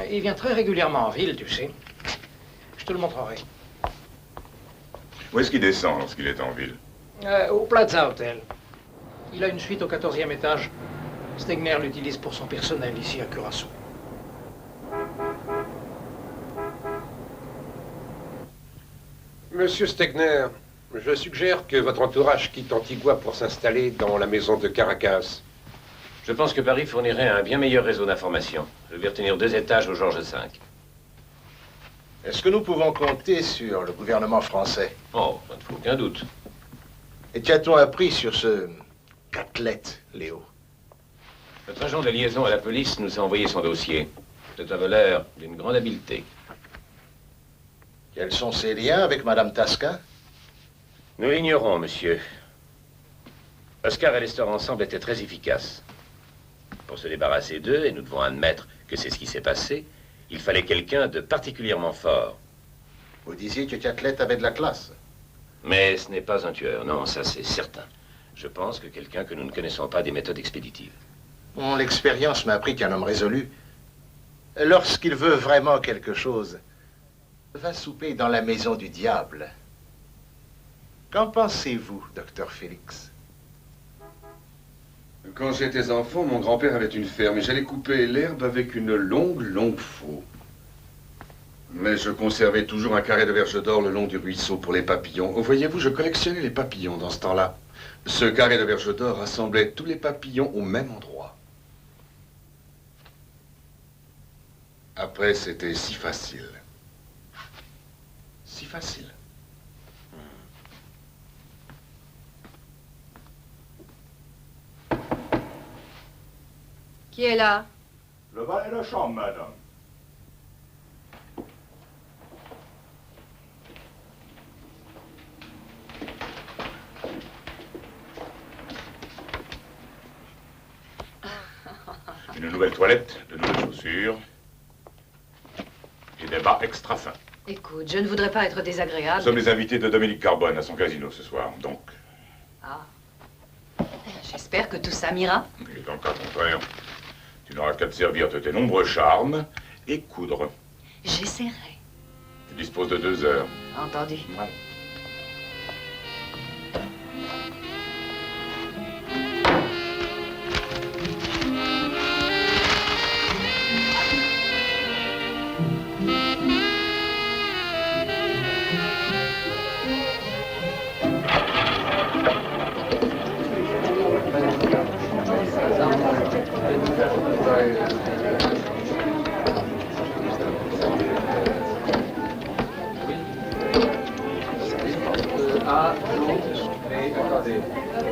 Il vient très régulièrement en ville, tu sais. Je te le montrerai. Où est-ce qu'il descend lorsqu'il est en ville? Au Plaza Hotel. Il a une suite au 14e étage. Stegner l'utilise pour son personnel ici à Curaçao. Monsieur Stegner, je suggère que votre entourage quitte Antigua pour s'installer dans la maison de Caracas. Je pense que Paris fournirait un bien meilleur réseau d'information. Je vais retenir 2 étages au Georges V. Est-ce que nous pouvons compter sur le gouvernement français? Oh, pas de aucun doute. Et qu'a-t-on appris sur ce athlète, Léo? Notre agent de liaison à la police nous a envoyé son dossier. C'est un voleur d'une grande habileté. Quels sont ses liens avec Madame Tasca? Nous l'ignorons, monsieur. Oscar et Lester ensemble étaient très efficaces. Pour se débarrasser d'eux, et nous devons admettre que c'est ce qui s'est passé, il fallait quelqu'un de particulièrement fort. Vous disiez que Catlett avait de la classe. Mais ce n'est pas un tueur, non, ça c'est certain. Je pense que quelqu'un que nous ne connaissons pas des méthodes expéditives. Bon, l'expérience m'a appris qu'un homme résolu, lorsqu'il veut vraiment quelque chose, va souper dans la maison du diable. Qu'en pensez-vous, docteur Félix? Quand j'étais enfant, mon grand-père avait une ferme et j'allais couper l'herbe avec une longue faux. Mais je conservais toujours un carré de verge d'or le long du ruisseau pour les papillons. Voyez-vous, je collectionnais les papillons dans ce temps-là. Ce carré de verge d'or rassemblait tous les papillons au même endroit. Après, c'était si facile. Si facile. Qui est là? Le valet de chambre, madame. Une nouvelle toilette, de nouvelles chaussures et des bas extra fins. Écoute, je ne voudrais pas être désagréable. Nous sommes les invités de Dominique Carbone à son casino ce soir, donc. Ah. J'espère que tout ça m'ira. Et dans le cas contraire, tu n'auras qu'à te servir de tes nombreux charmes et coudre. J'essaierai. Tu disposes de 2 heures. Entendu. Voilà.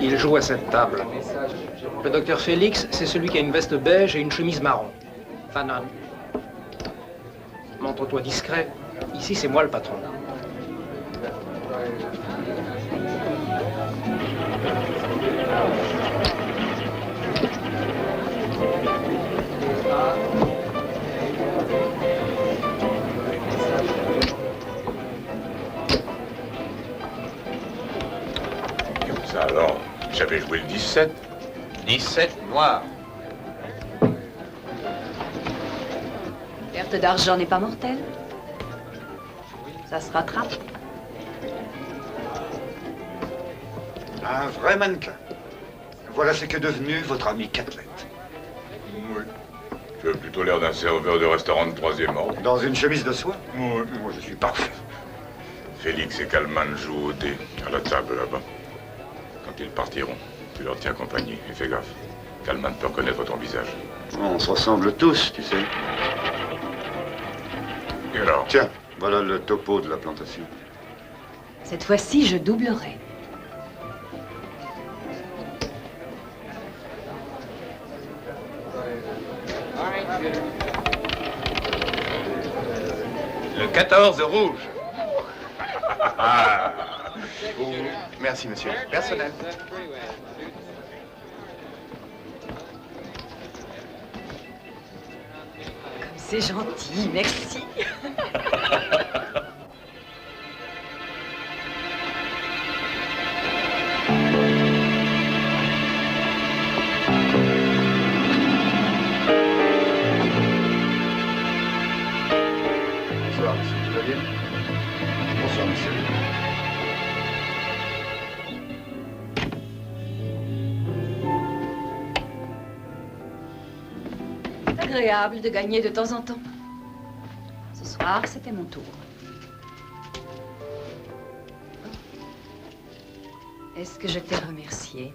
Il joue à cette table. Le docteur Félix, c'est celui qui a une veste beige et une chemise marron. Fanon. Montre-toi discret. Ici, c'est moi le patron. Comme ça, alors, j'avais joué le 17. 17 noirs. Perte d'argent n'est pas mortelle. Ça se rattrape. Un vrai mannequin. Voilà ce qu'est devenu votre ami Catlett. Oui. Tu as plutôt l'air d'un serveur de restaurant de 3e ordre. Dans une chemise de soie? Oui. Moi, je suis parfait. Félix et Kalman jouent au dé, à la table là-bas. Quand ils partiront, tu leur tiens compagnie. Et fais gaffe. Kalman peut reconnaître ton visage. On se ressemble tous, tu sais. Et alors? Tiens, voilà le topo de la plantation. Cette fois-ci, je doublerai. Le 14 rouge. Merci, monsieur. Personnel. Comme c'est gentil, merci. Bonsoir, monsieur Duvalier. Bonsoir, monsieur. C'est agréable de gagner de temps en temps. Ce soir, c'était mon tour. Est-ce que je t'ai remercié?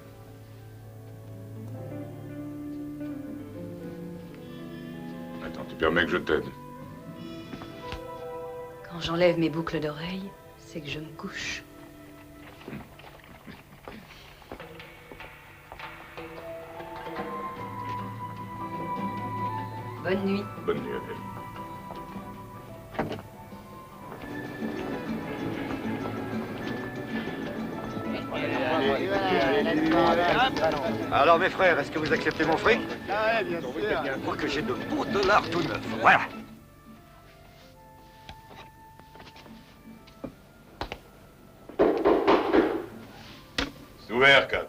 Attends, tu permets que je t'aide? Quand j'enlève mes boucles d'oreilles, c'est que je me couche. Bonne nuit. Bonne nuit, Adèle. Alors, mes frères, est-ce que vous acceptez mon fric? Bien sûr. Je crois que j'ai de beaux dollars tout neufs. Voilà. C'est ouvert, Kat.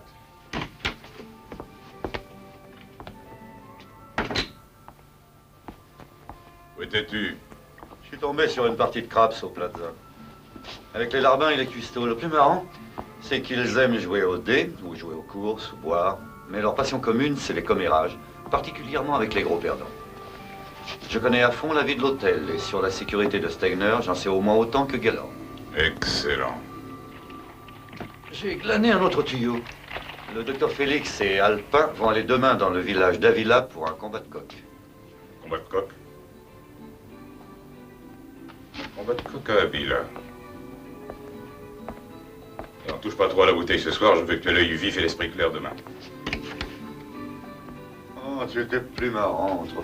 Où étais-tu? Je suis tombé sur une partie de craps au Plaza. Avec les larbins et les cuistots, le plus marrant, c'est qu'ils aiment jouer au dé, ou jouer aux courses, ou boire. Mais leur passion commune, c'est les commérages, particulièrement avec les gros perdants. Je connais à fond la vie de l'hôtel, et sur la sécurité de Stegner, j'en sais au moins autant que Galant. Excellent. J'ai glané un autre tuyau. Le docteur Félix et Alpin vont aller demain dans le village d'Avila pour un combat de coq. Combat de coq? Combat de coq à Avila. Alors, touche pas trop à la bouteille ce soir, je veux que tu aies l'œil vif et l'esprit clair demain. Oh, tu étais plus marrant autrefois.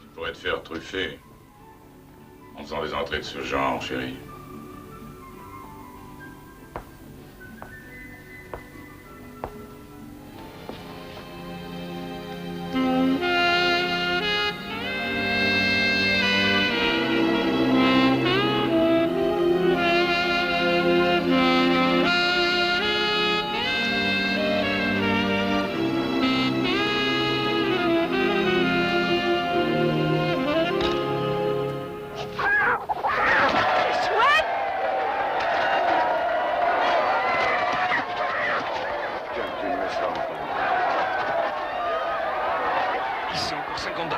Tu pourrais te faire truffer en faisant des entrées de ce genre, chérie. Ici, encore $50.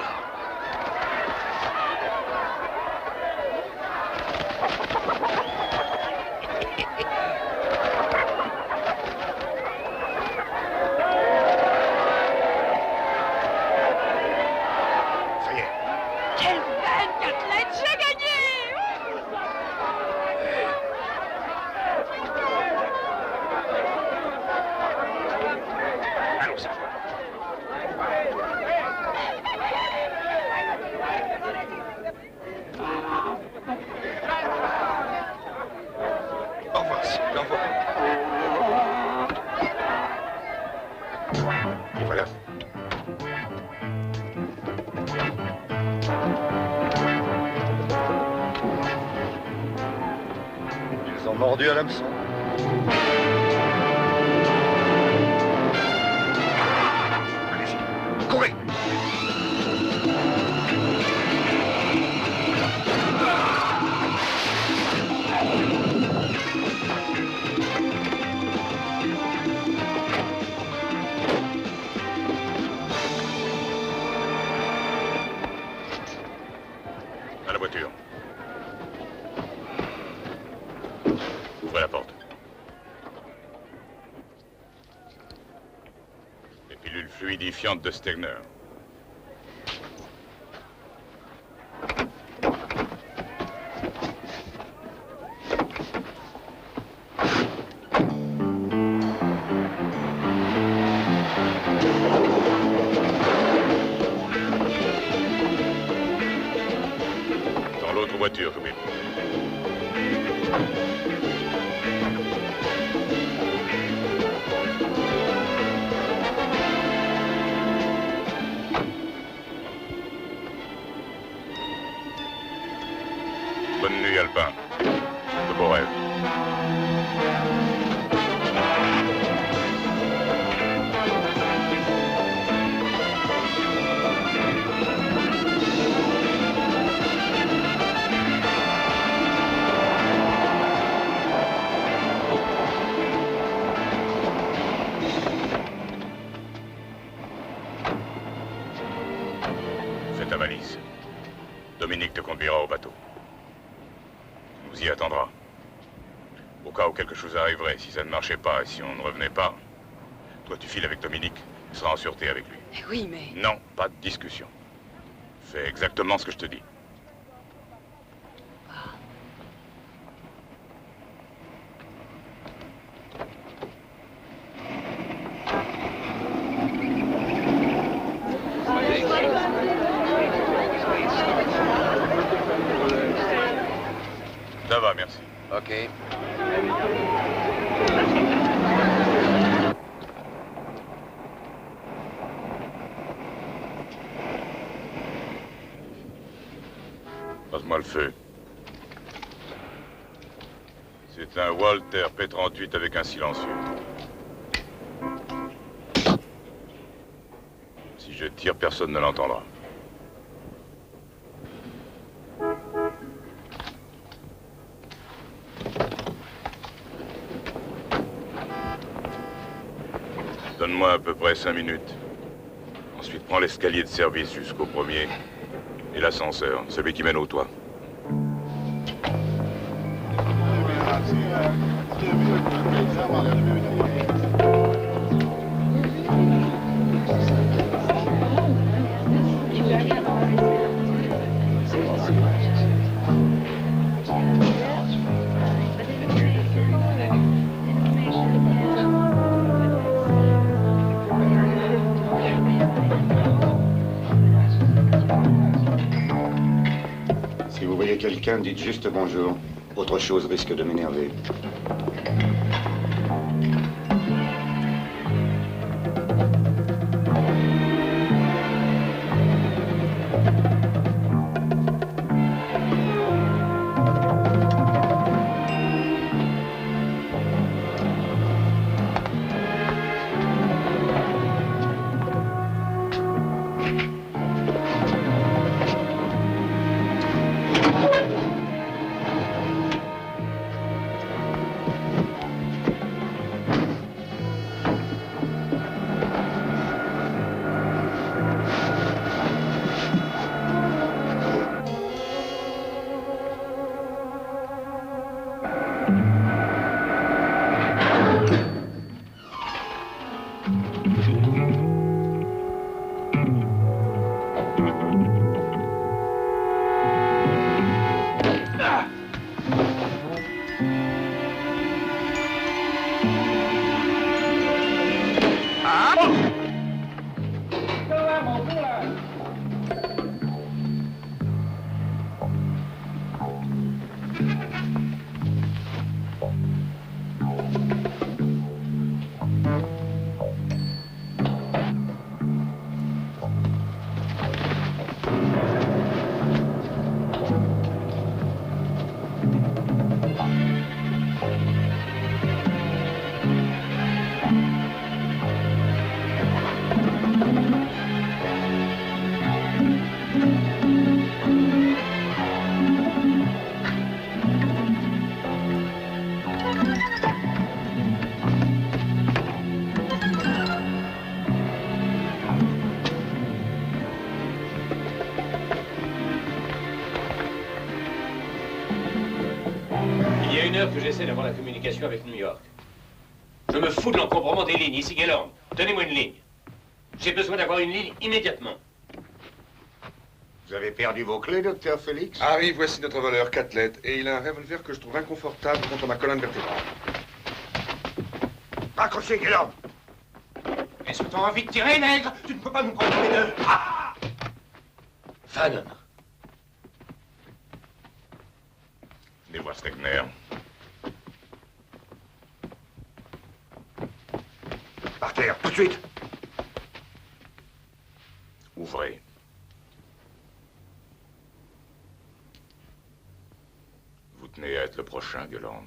Ça y est. Quelle peine, Catlett, j'ai gagné! Allons-y. Au revoir, Sid, au revoir. Et voilà. mordu à l'hameçon. Allez-y, courez! À la voiture. Ouvrez la porte. Les pilules fluidifiantes de Stegner. Dans l'autre voiture, Will. Bonne nuit, Alpin. De beaux rêves. Fais ta valise. Dominique te conduira au bateau. Nous y attendra. Au cas où quelque chose arriverait, si ça ne marchait pas et si on ne revenait pas, toi tu files avec Dominique, tu seras en sûreté avec lui. Oui, mais... Non, pas de discussion. Fais exactement ce que je te dis. Ça va, merci. Ok. Passe-moi le feu. C'est un Walter P38 avec un silencieux. Si je tire, personne ne l'entendra. Donne-moi à peu près 5 minutes. Ensuite, prends l'escalier de service jusqu'au premier et l'ascenseur, celui qui mène au toit. Si vous voyez quelqu'un, dites juste bonjour. Autre chose risque de m'énerver. 1 heure que j'essaie d'avoir la communication avec New York. Je me fous de l'encombrement des lignes. Ici, Gaylord, donnez-moi une ligne. J'ai besoin d'avoir une ligne immédiatement. Vous avez perdu vos clés, docteur Félix? Harry, voici notre voleur, Catlett, et il a un revolver que je trouve inconfortable contre ma colonne vertébrale. Raccrochez, Gaylord! Est-ce que tu as envie de tirer, nègre? Tu ne peux pas nous prendre tous les deux. Ah! Fannon. Venez voir Stegner. Par terre, tout de suite! Ouvrez. Vous tenez à être le prochain, Gueuland.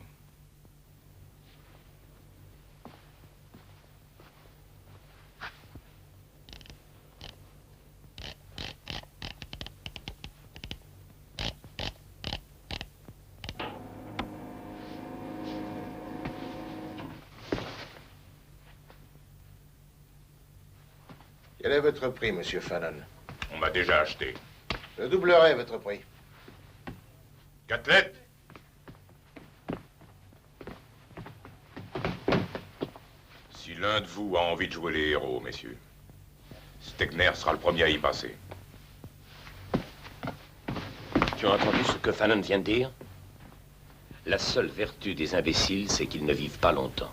Quel est votre prix, monsieur Fannon? On m'a déjà acheté. Je doublerai votre prix. Catlett! Si l'un de vous a envie de jouer les héros, messieurs, Stegner sera le premier à y passer. Tu as entendu ce que Fannon vient de dire? La seule vertu des imbéciles, c'est qu'ils ne vivent pas longtemps.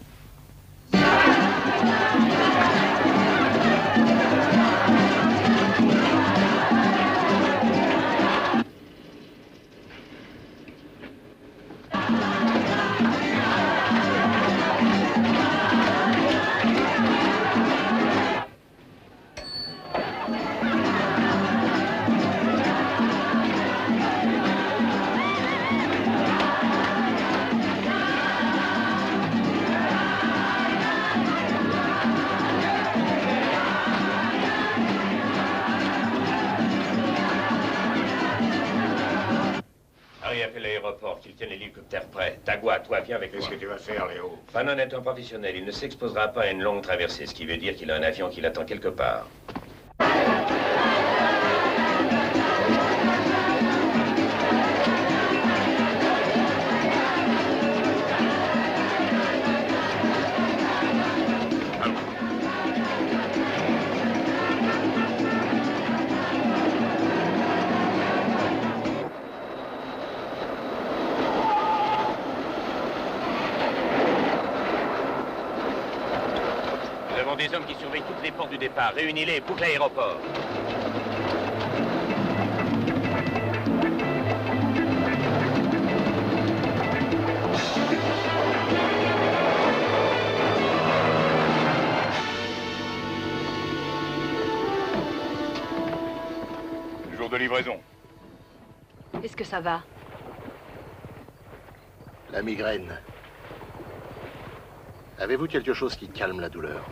Qu'il tienne l'hélicoptère prêt. Tagua, toi, viens avec moi. Qu'est-ce que tu vas faire, Léo? Fannon est un professionnel. Il ne s'exposera pas à une longue traversée, ce qui veut dire qu'il a un avion qui l'attend quelque part. Des hommes qui surveillent toutes les portes du départ. Réunis-les et bouclez l'aéroport. Jour de livraison. Est-ce que ça va? La migraine. Avez-vous quelque chose qui calme la douleur?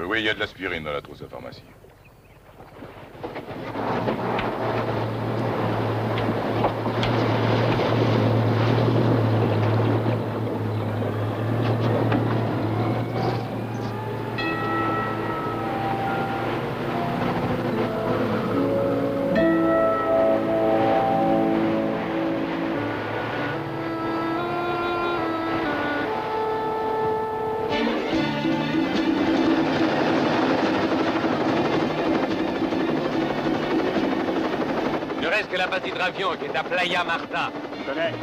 Oui, il y a de l'aspirine dans la trousse à pharmacie. Que la base d'hydravion qui est à Playa Marta. Je connais.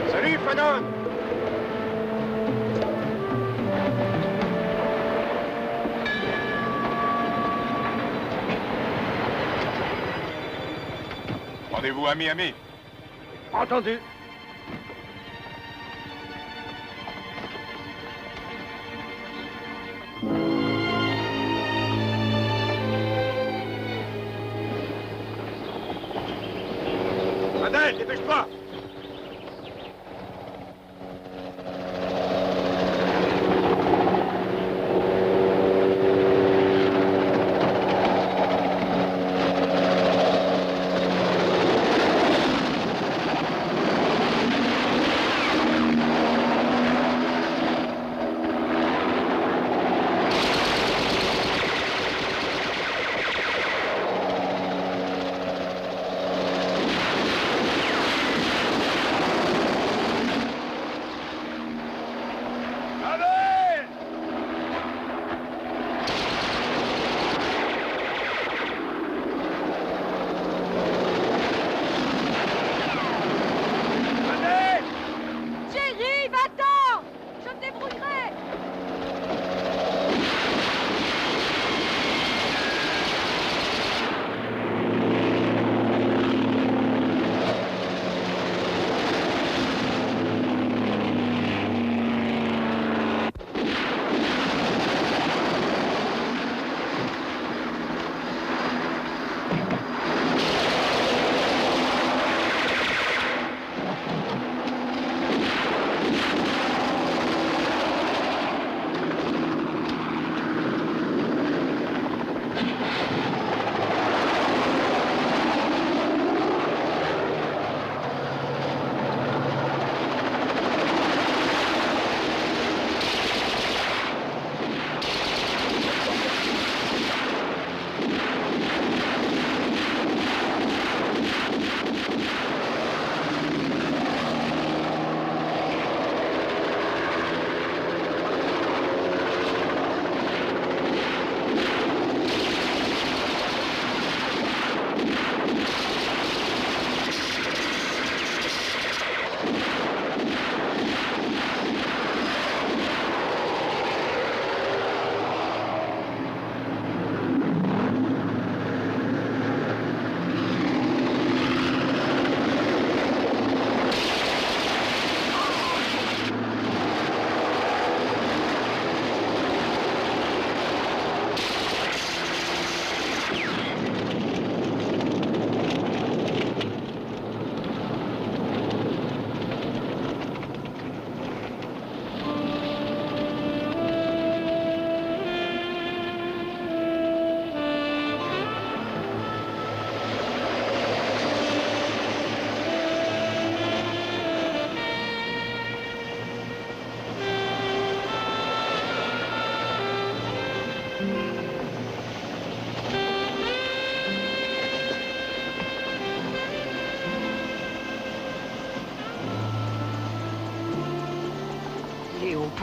Salut, Fannon! Rendez-vous à Miami. Entendu. Adèle, dépêche-toi!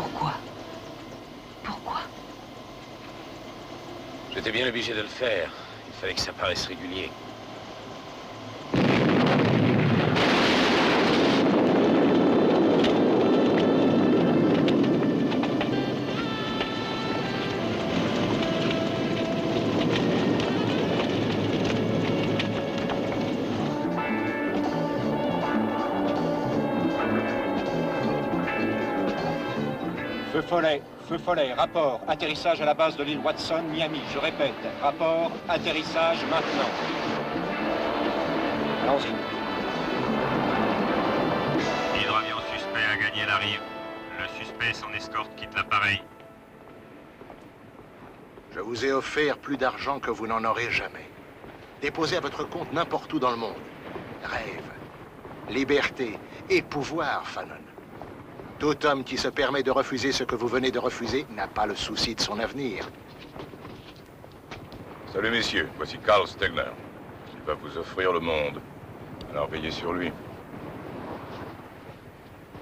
Pourquoi? Pourquoi? J'étais bien obligé de le faire. Il fallait que ça paraisse régulier. Feu follet, rapport, atterrissage à la base de l'île Watson, Miami. Je répète, rapport, atterrissage maintenant. Allons-y. Hydravion suspect a gagné la rive. Le suspect et son escorte quittent l'appareil. Je vous ai offert plus d'argent que vous n'en aurez jamais. Déposez à votre compte n'importe où dans le monde. Rêve, liberté et pouvoir, Fanon. Tout homme qui se permet de refuser ce que vous venez de refuser n'a pas le souci de son avenir. Salut messieurs, voici Carl Stegner. Il va vous offrir le monde. Alors veillez sur lui.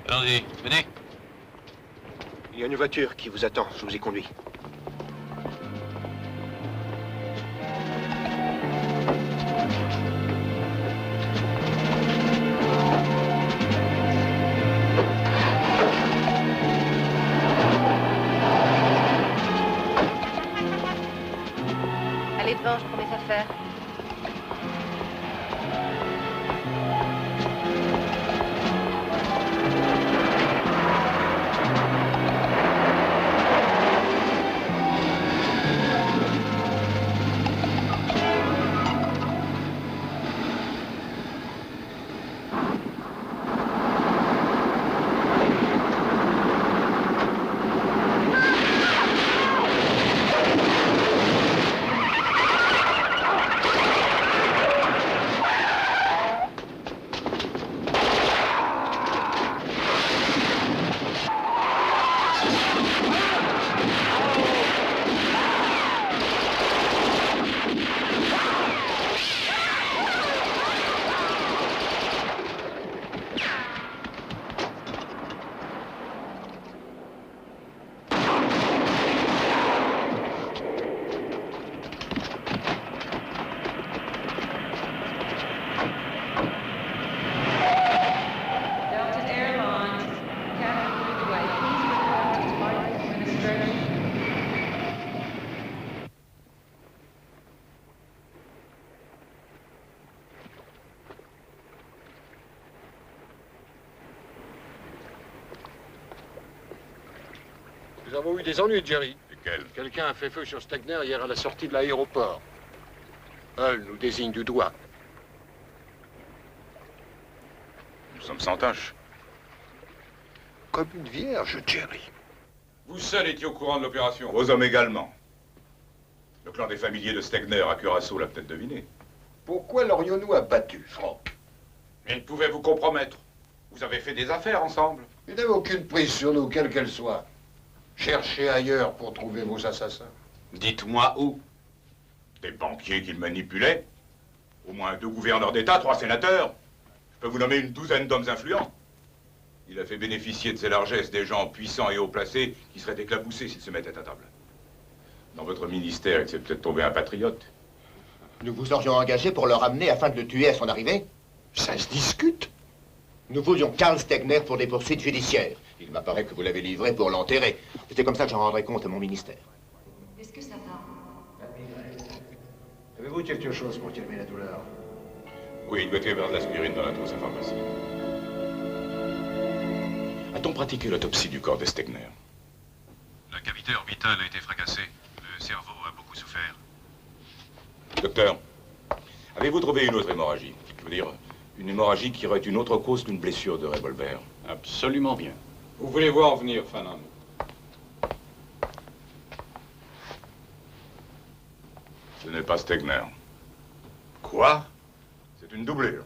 Allons-y, venez. Il y a une voiture qui vous attend, je vous y conduis. Allez devant, je prends mes affaires. Nous avons eu des ennuis, Jerry. Lesquels? Quelqu'un a fait feu sur Stegner hier à la sortie de l'aéroport. Hull nous désigne du doigt. Nous sommes sans tâche. Comme une vierge, Jerry. Vous seul étiez au courant de l'opération. Vos hommes également. Le clan des familiers de Stegner à Curaçao l'a peut-être deviné. Pourquoi l'aurions-nous abattu, Franck? Il pouvait vous compromettre. Vous avez fait des affaires ensemble. Il n'avait aucune prise sur nous, quelle qu'elle soit. Cherchez ailleurs pour trouver vos assassins. Dites-moi où. Des banquiers qu'il manipulait. Au moins 2 gouverneurs d'État, 3 sénateurs. Je peux vous nommer une douzaine d'hommes influents. Il a fait bénéficier de ses largesses des gens puissants et haut placés qui seraient éclaboussés s'ils se mettaient à table. Dans votre ministère, il s'est peut-être tombé un patriote. Nous vous aurions engagé pour le ramener afin de le tuer à son arrivée? Ça se discute. Nous voulions Carl Stegner pour des poursuites judiciaires. Il m'apparaît que vous l'avez livré pour l'enterrer. C'est comme ça que j'en rendrai compte à mon ministère. Est-ce que ça va? Avez-vous quelque chose pour calmer la douleur? Oui, il doit y avoir de l'aspirine dans la trousse à pharmacie. A-t-on pratiqué l'autopsie du corps de Stegner? La cavité orbitale a été fracassée. Le cerveau a beaucoup souffert. Docteur, avez-vous trouvé une autre hémorragie? Je veux dire, une hémorragie qui aurait une autre cause qu'une blessure de revolver? Absolument bien. Vous voulez voir en venir, Fanon? Ce n'est pas Stegner. Quoi? C'est une doublure.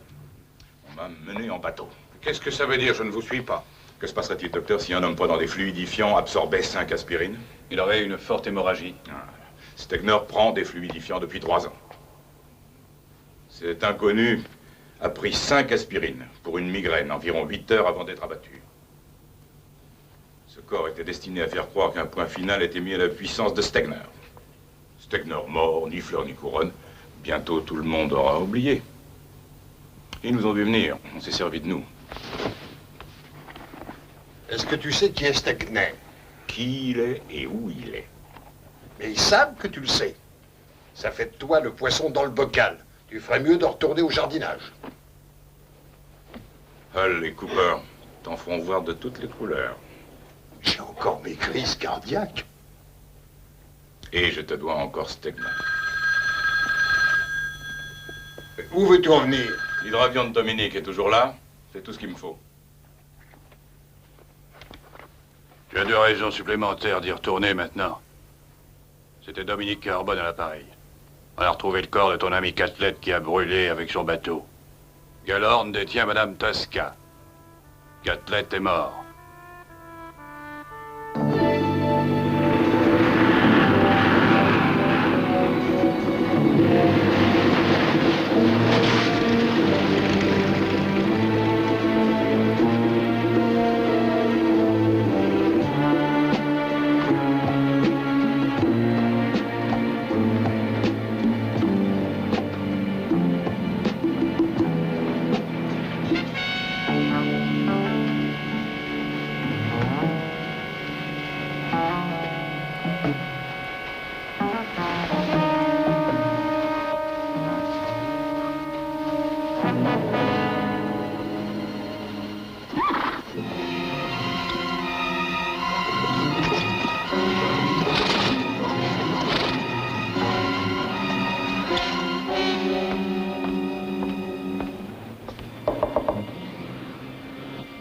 On m'a mené en bateau. Qu'est-ce que ça veut dire? Je ne vous suis pas. Que se passerait-il, docteur, si un homme prenant des fluidifiants absorbait 5 aspirines? Il aurait une forte hémorragie. Stegner prend des fluidifiants depuis 3 ans. Cet inconnu a pris 5 aspirines pour une migraine, environ 8 heures avant d'être abattu. Ce corps était destiné à faire croire qu'un point final était mis à la puissance de Stegner. Stegner mort, ni fleur ni couronne. Bientôt, tout le monde aura oublié. Ils nous ont vu venir. On s'est servi de nous. Est-ce que tu sais qui est Stegner? Qui il est et où il est. Mais ils savent que tu le sais. Ça fait de toi le poisson dans le bocal. Tu ferais mieux de retourner au jardinage. Hull et Cooper t'en feront voir de toutes les couleurs. J'ai encore mes crises cardiaques. Et je te dois encore Stegner. Où veux-tu en venir? L'hydravion de Dominique est toujours là. C'est tout ce qu'il me faut. Tu as 2 raisons supplémentaires d'y retourner maintenant. C'était Dominique Carbone à l'appareil. On a retrouvé le corps de ton ami Catlett qui a brûlé avec son bateau. Gellhorn détient Madame Tosca. Catlett est mort.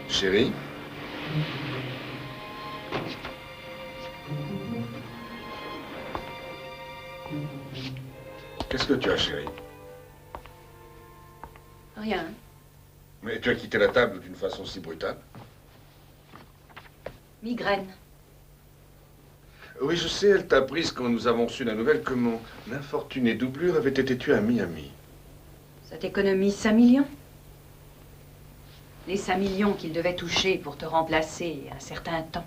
Chérie? Qu'est-ce que tu as, chérie? Rien. Mais tu as quitté la table d'une façon si brutale. Migraine. Oui, je sais, elle t'a prise quand nous avons reçu la nouvelle que mon infortuné doublure avait été tué à Miami. Ça t'économise 5 millions? Les 5 millions qu'il devait toucher pour te remplacer un certain temps.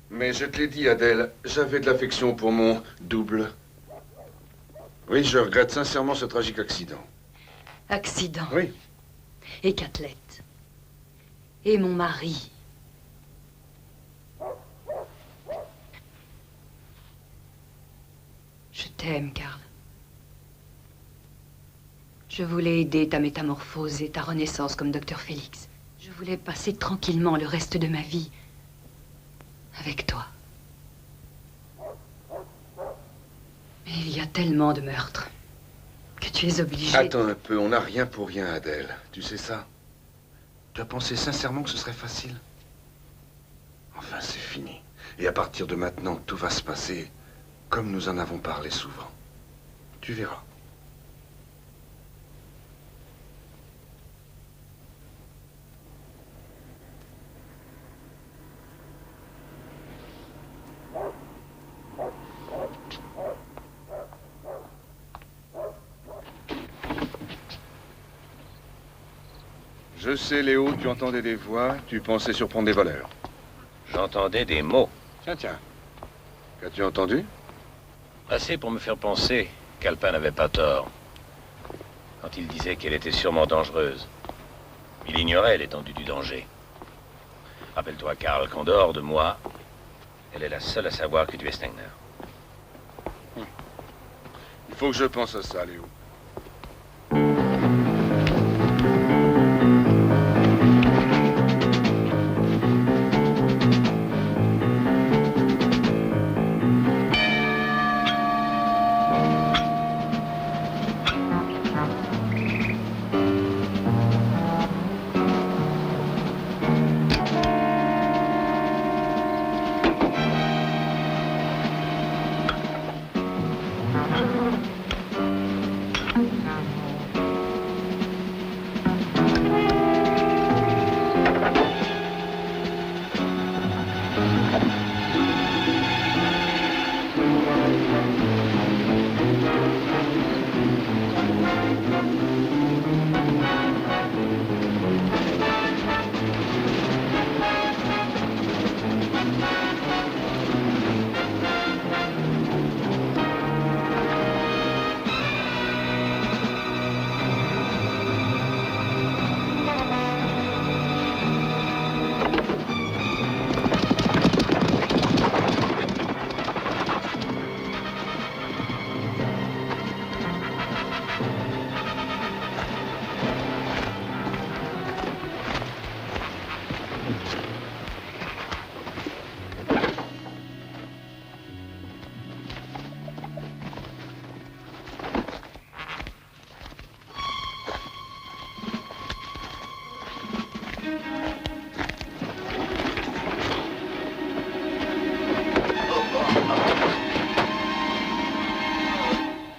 Mais je te l'ai dit, Adèle, j'avais de l'affection pour mon double. Oui, je regrette sincèrement ce tragique accident. Accident? Oui. Et Catlett? Et mon mari? Je t'aime, Karl. Je voulais aider ta métamorphose et ta renaissance comme docteur Félix. Je voulais passer tranquillement le reste de ma vie avec toi. Mais il y a tellement de meurtres que tu es obligé... Attends un peu, on n'a rien pour rien, Adèle. Tu sais ça? Tu as pensé sincèrement que ce serait facile? Enfin, c'est fini. Et à partir de maintenant, tout va se passer comme nous en avons parlé souvent. Tu verras. Je sais, Léo, tu entendais des voix, tu pensais surprendre des voleurs. J'entendais des mots. Tiens, tiens. Qu'as-tu entendu? Assez pour me faire penser qu'Alpin n'avait pas tort. Quand il disait qu'elle était sûrement dangereuse. Il ignorait l'étendue du danger. Rappelle-toi, Karl, qu'en dehors de moi, elle est la seule à savoir que tu es Stegner. Il faut que je pense à ça, Léo.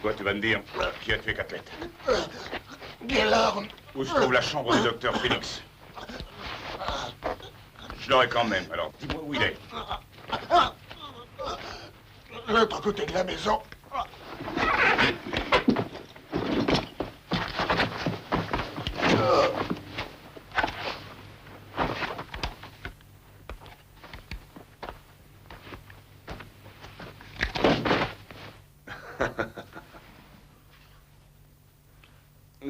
Toi, tu vas me dire qui a tué Catlett. Gaylord. Où se trouve la chambre du docteur Félix? Je l'aurai quand même, alors dis-moi où il est. L'autre côté de la maison.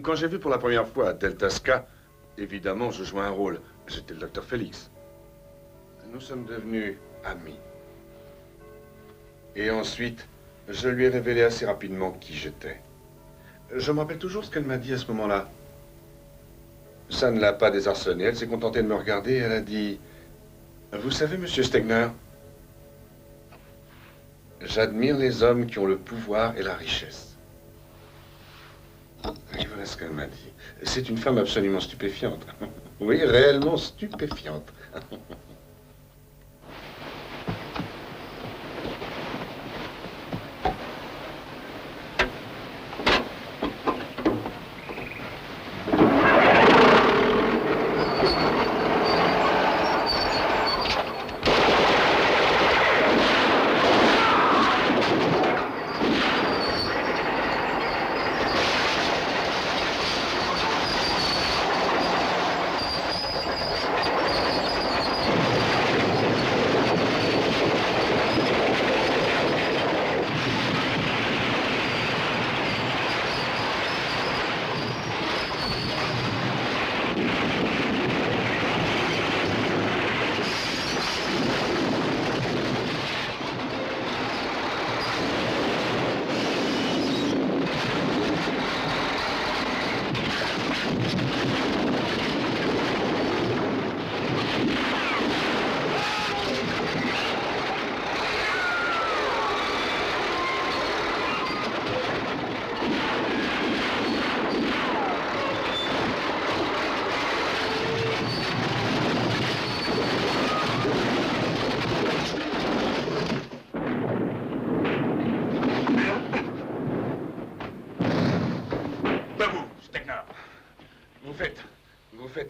Quand j'ai vu pour la première fois Delta Ska, évidemment, je jouais un rôle. J'étais le docteur Félix. Nous sommes devenus amis. Et ensuite, je lui ai révélé assez rapidement qui j'étais. Je me rappelle toujours ce qu'elle m'a dit à ce moment-là. Ça ne l'a pas désarçonnée. Elle s'est contentée de me regarder et elle a dit... Vous savez, monsieur Stegner, j'admire les hommes qui ont le pouvoir et la richesse. Et voilà ce qu'elle m'a dit. C'est une femme absolument stupéfiante. Oui, réellement stupéfiante.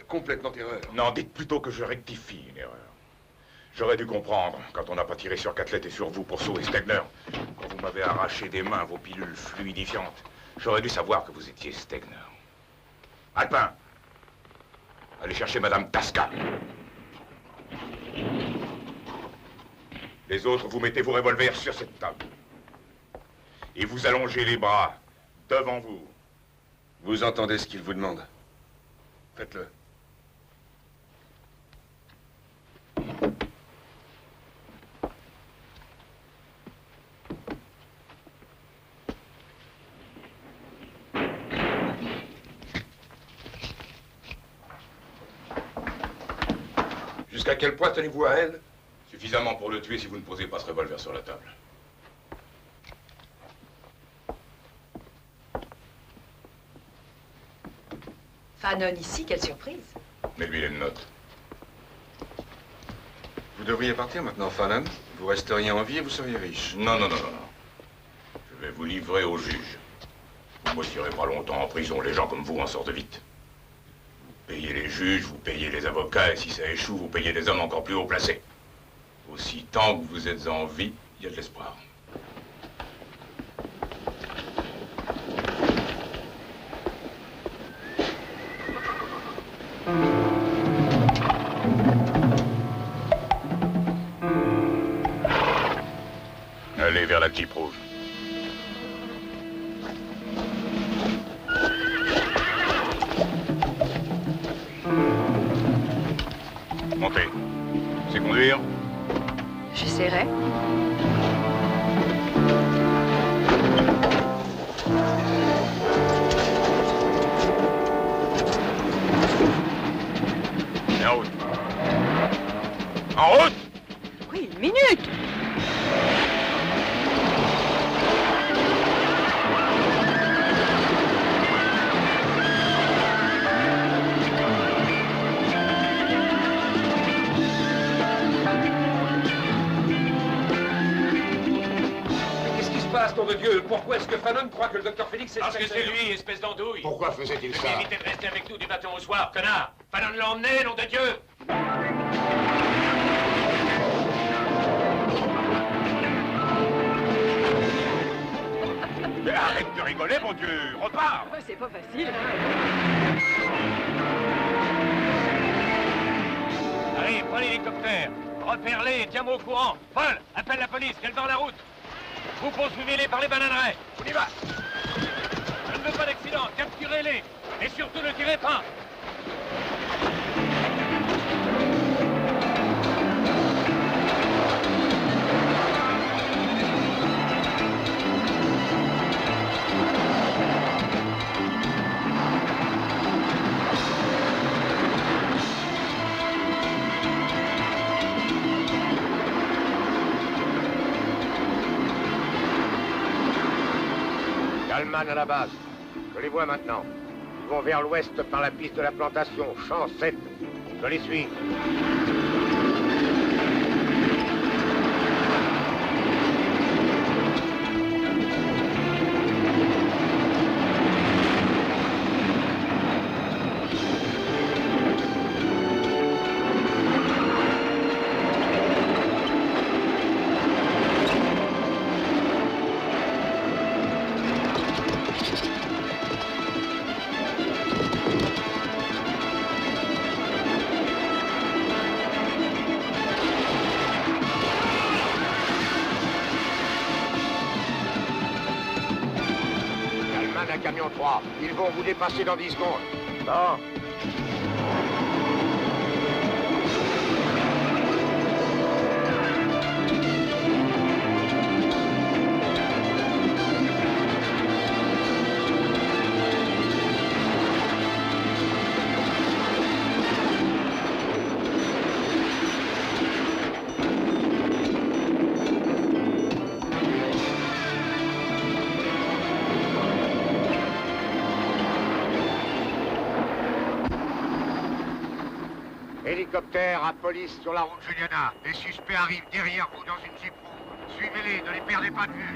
Complètement erreur. Non, dites plutôt que je rectifie une erreur. J'aurais dû comprendre, quand on n'a pas tiré sur Catlett et sur vous pour sauver Stegner, quand vous m'avez arraché des mains vos pilules fluidifiantes, j'aurais dû savoir que vous étiez Stegner. Alpin, allez chercher Madame Tasca. Les autres, vous mettez vos revolvers sur cette table. Et vous allongez les bras devant vous. Vous entendez ce qu'il vous demande? Faites-le. Jusqu'à quel point tenez-vous à elle? Suffisamment pour le tuer si vous ne posez pas ce revolver sur la table. Fanon ici, quelle surprise. Mais lui, il est de note. Vous devriez partir maintenant, Fanon. Vous resteriez en vie et vous seriez riche. Non, non, non, non, non. Je vais vous livrer au juge. Vous ne resterez pas longtemps en prison. Les gens comme vous en sortent vite. Vous payez les juges, vous payez les avocats, et si ça échoue, vous payez des hommes encore plus haut placés. Aussi tant que vous êtes en vie, il y a de l'espoir. Allez vers la Jeep rouge. Montez. C'est conduire? J'essaierai. Et en route. En route! Oui, une minute! de Dieu, pourquoi est-ce que Fanon croit que le docteur Félix est... Parce que c'est lui, espèce d'andouille. Pourquoi faisait-il Je ça? t'ai évité de rester avec nous du matin au soir, connard. Fanon l'a emmené, nom de Dieu. Mais arrête de rigoler, mon Dieu. Repars. C'est pas facile. Allez, prends l'hélicoptère. Repère-les et tiens-moi au courant. Paul, appelle la police, qu'elle est dans la route. Vous poursuivez-les par les bananeraies. On y va. Je ne veux pas d'accident. Capturez-les. Et surtout, ne tirez pas. Kalman à la base. Je les vois maintenant. Ils vont vers l'ouest par la piste de la plantation, champ 7. Je les suis. Camion 3. Ils vont vous dépasser dans 10 secondes. Bon. Hélicoptère à police sur la route Juliana. Les suspects arrivent derrière vous dans une Jeep rouge. Suivez-les, ne les perdez pas de vue.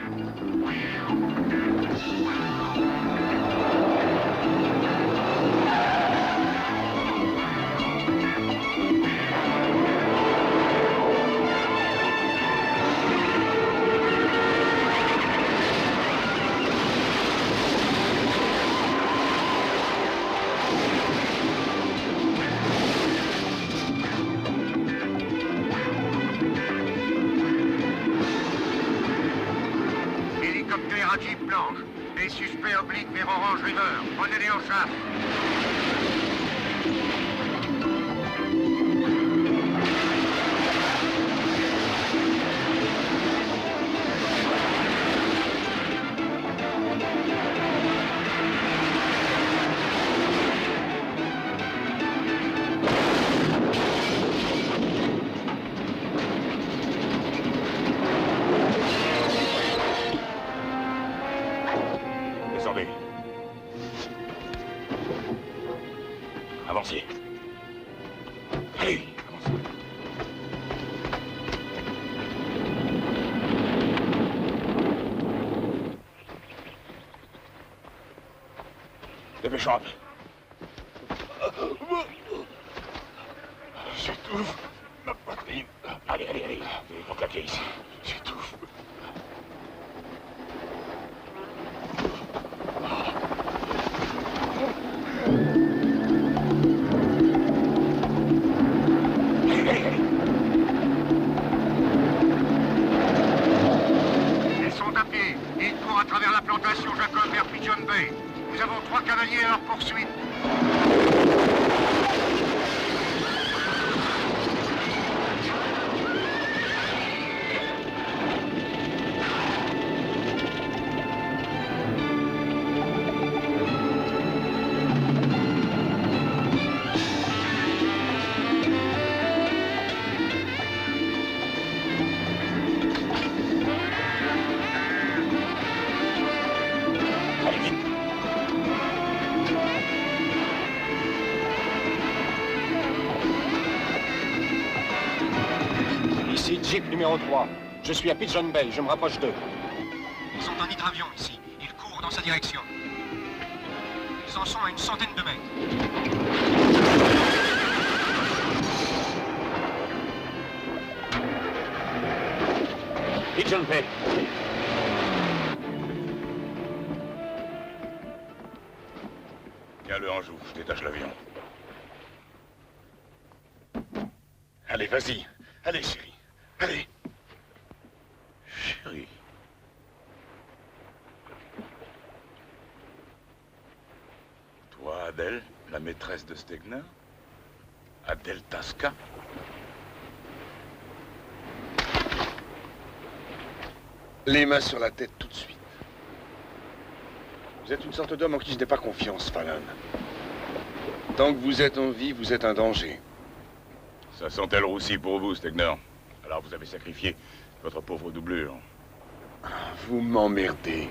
Hélicoptère à Jeep blanche. Les suspects obliquent vers Orange River. Prenez-les en chasse. Descendez. Avancez. Allez, avancez. Dépêchons un peu. J'étouffe. Ma poitrine. Allez, allez, allez. Il faut claquer ici. J'étouffe. Ils sont à pied. Ils courent à travers la plantation Jacob vers Pigeon Bay. Nous avons 3 cavaliers à leur poursuite. Ici, Jeep numéro 3. Je suis à Pigeon Bay, je me rapproche d'eux. Ils ont un hydravion ici. Ils courent dans sa direction. Ils en sont à une centaine de mètres. Vite, je le fais. Tiens-le en joue, je détache l'avion. Allez, vas-y. Allez, chérie. Allez. Chérie. Toi, Adèle, la maîtresse de Stegner? Adèle Tasca? Les mains sur la tête tout de suite. Vous êtes une sorte d'homme en qui je n'ai pas confiance, Fallon. Tant que vous êtes en vie, vous êtes un danger. Ça sentait le roussi pour vous, Stegner. Alors vous avez sacrifié votre pauvre doublure. Vous m'emmerdez.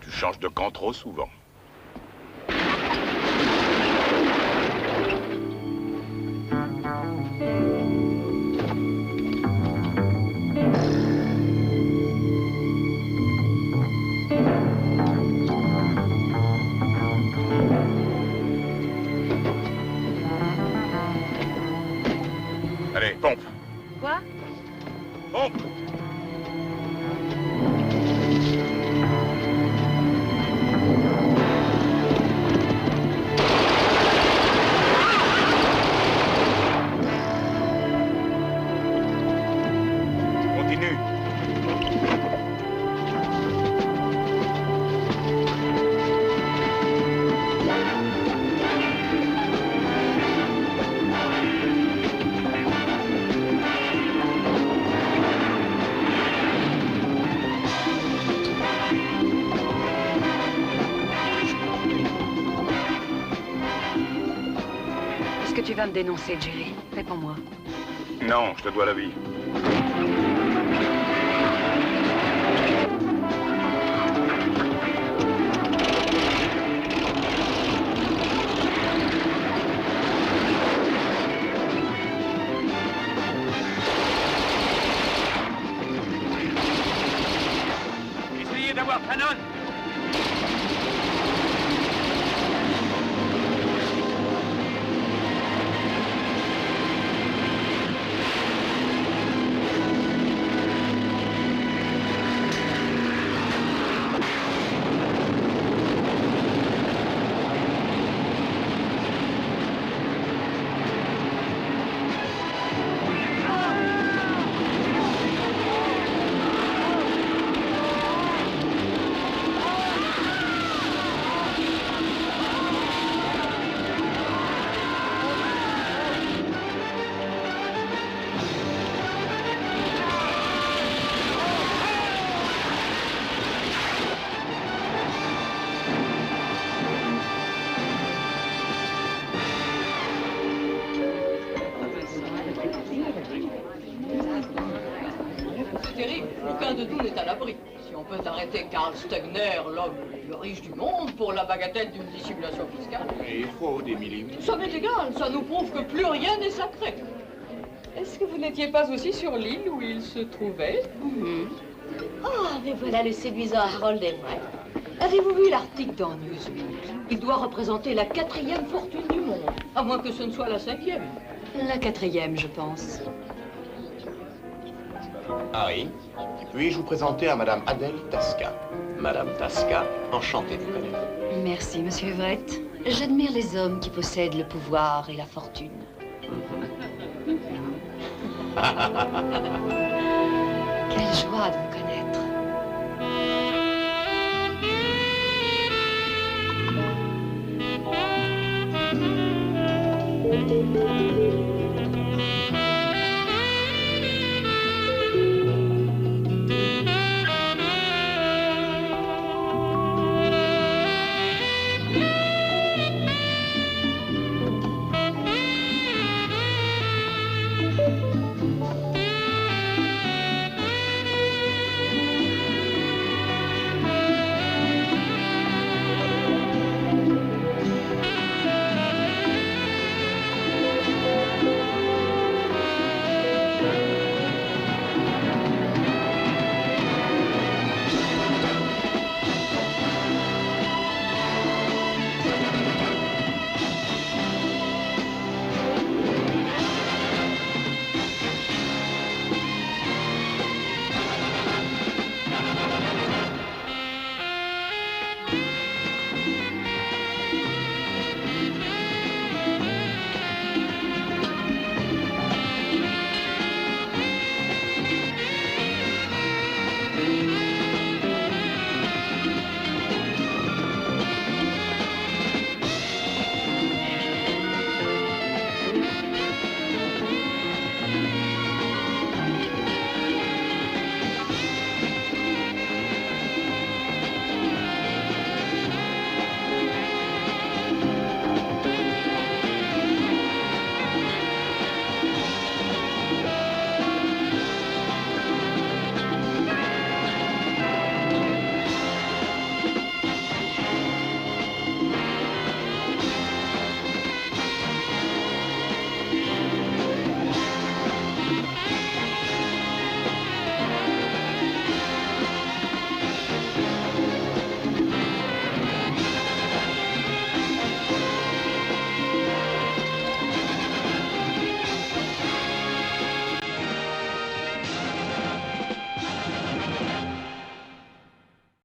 Tu changes de camp trop souvent. Allez, pompe. Quoi? Pompe. Continue. Est-ce que tu vas me dénoncer, Jerry? Réponds-moi. Non, je te dois la vie. Essayez d'avoir Fanon. C'est terrible, aucun de nous n'est à l'abri. Si on peut arrêter Karl Stegner, l'homme le plus riche du monde, pour la bagatelle d'une dissimulation fiscale. Et fraude, Émilie. Ça m'est égal, ça nous prouve que plus rien n'est sacré. Est-ce que vous n'étiez pas aussi sur l'île où il se trouvait? Ah, mais voilà le séduisant Harold Everett. Avez-vous vu l'article dans Newsweek? Il doit représenter la 4e fortune du monde, à moins que ce ne soit la 5e. La 4e, je pense. Harry, puis-je vous présenter à Madame Adèle Tasca? Madame Tasca, enchantée de vous connaître. Merci, Monsieur Everett. J'admire les hommes qui possèdent le pouvoir et la fortune. Quelle joie de vous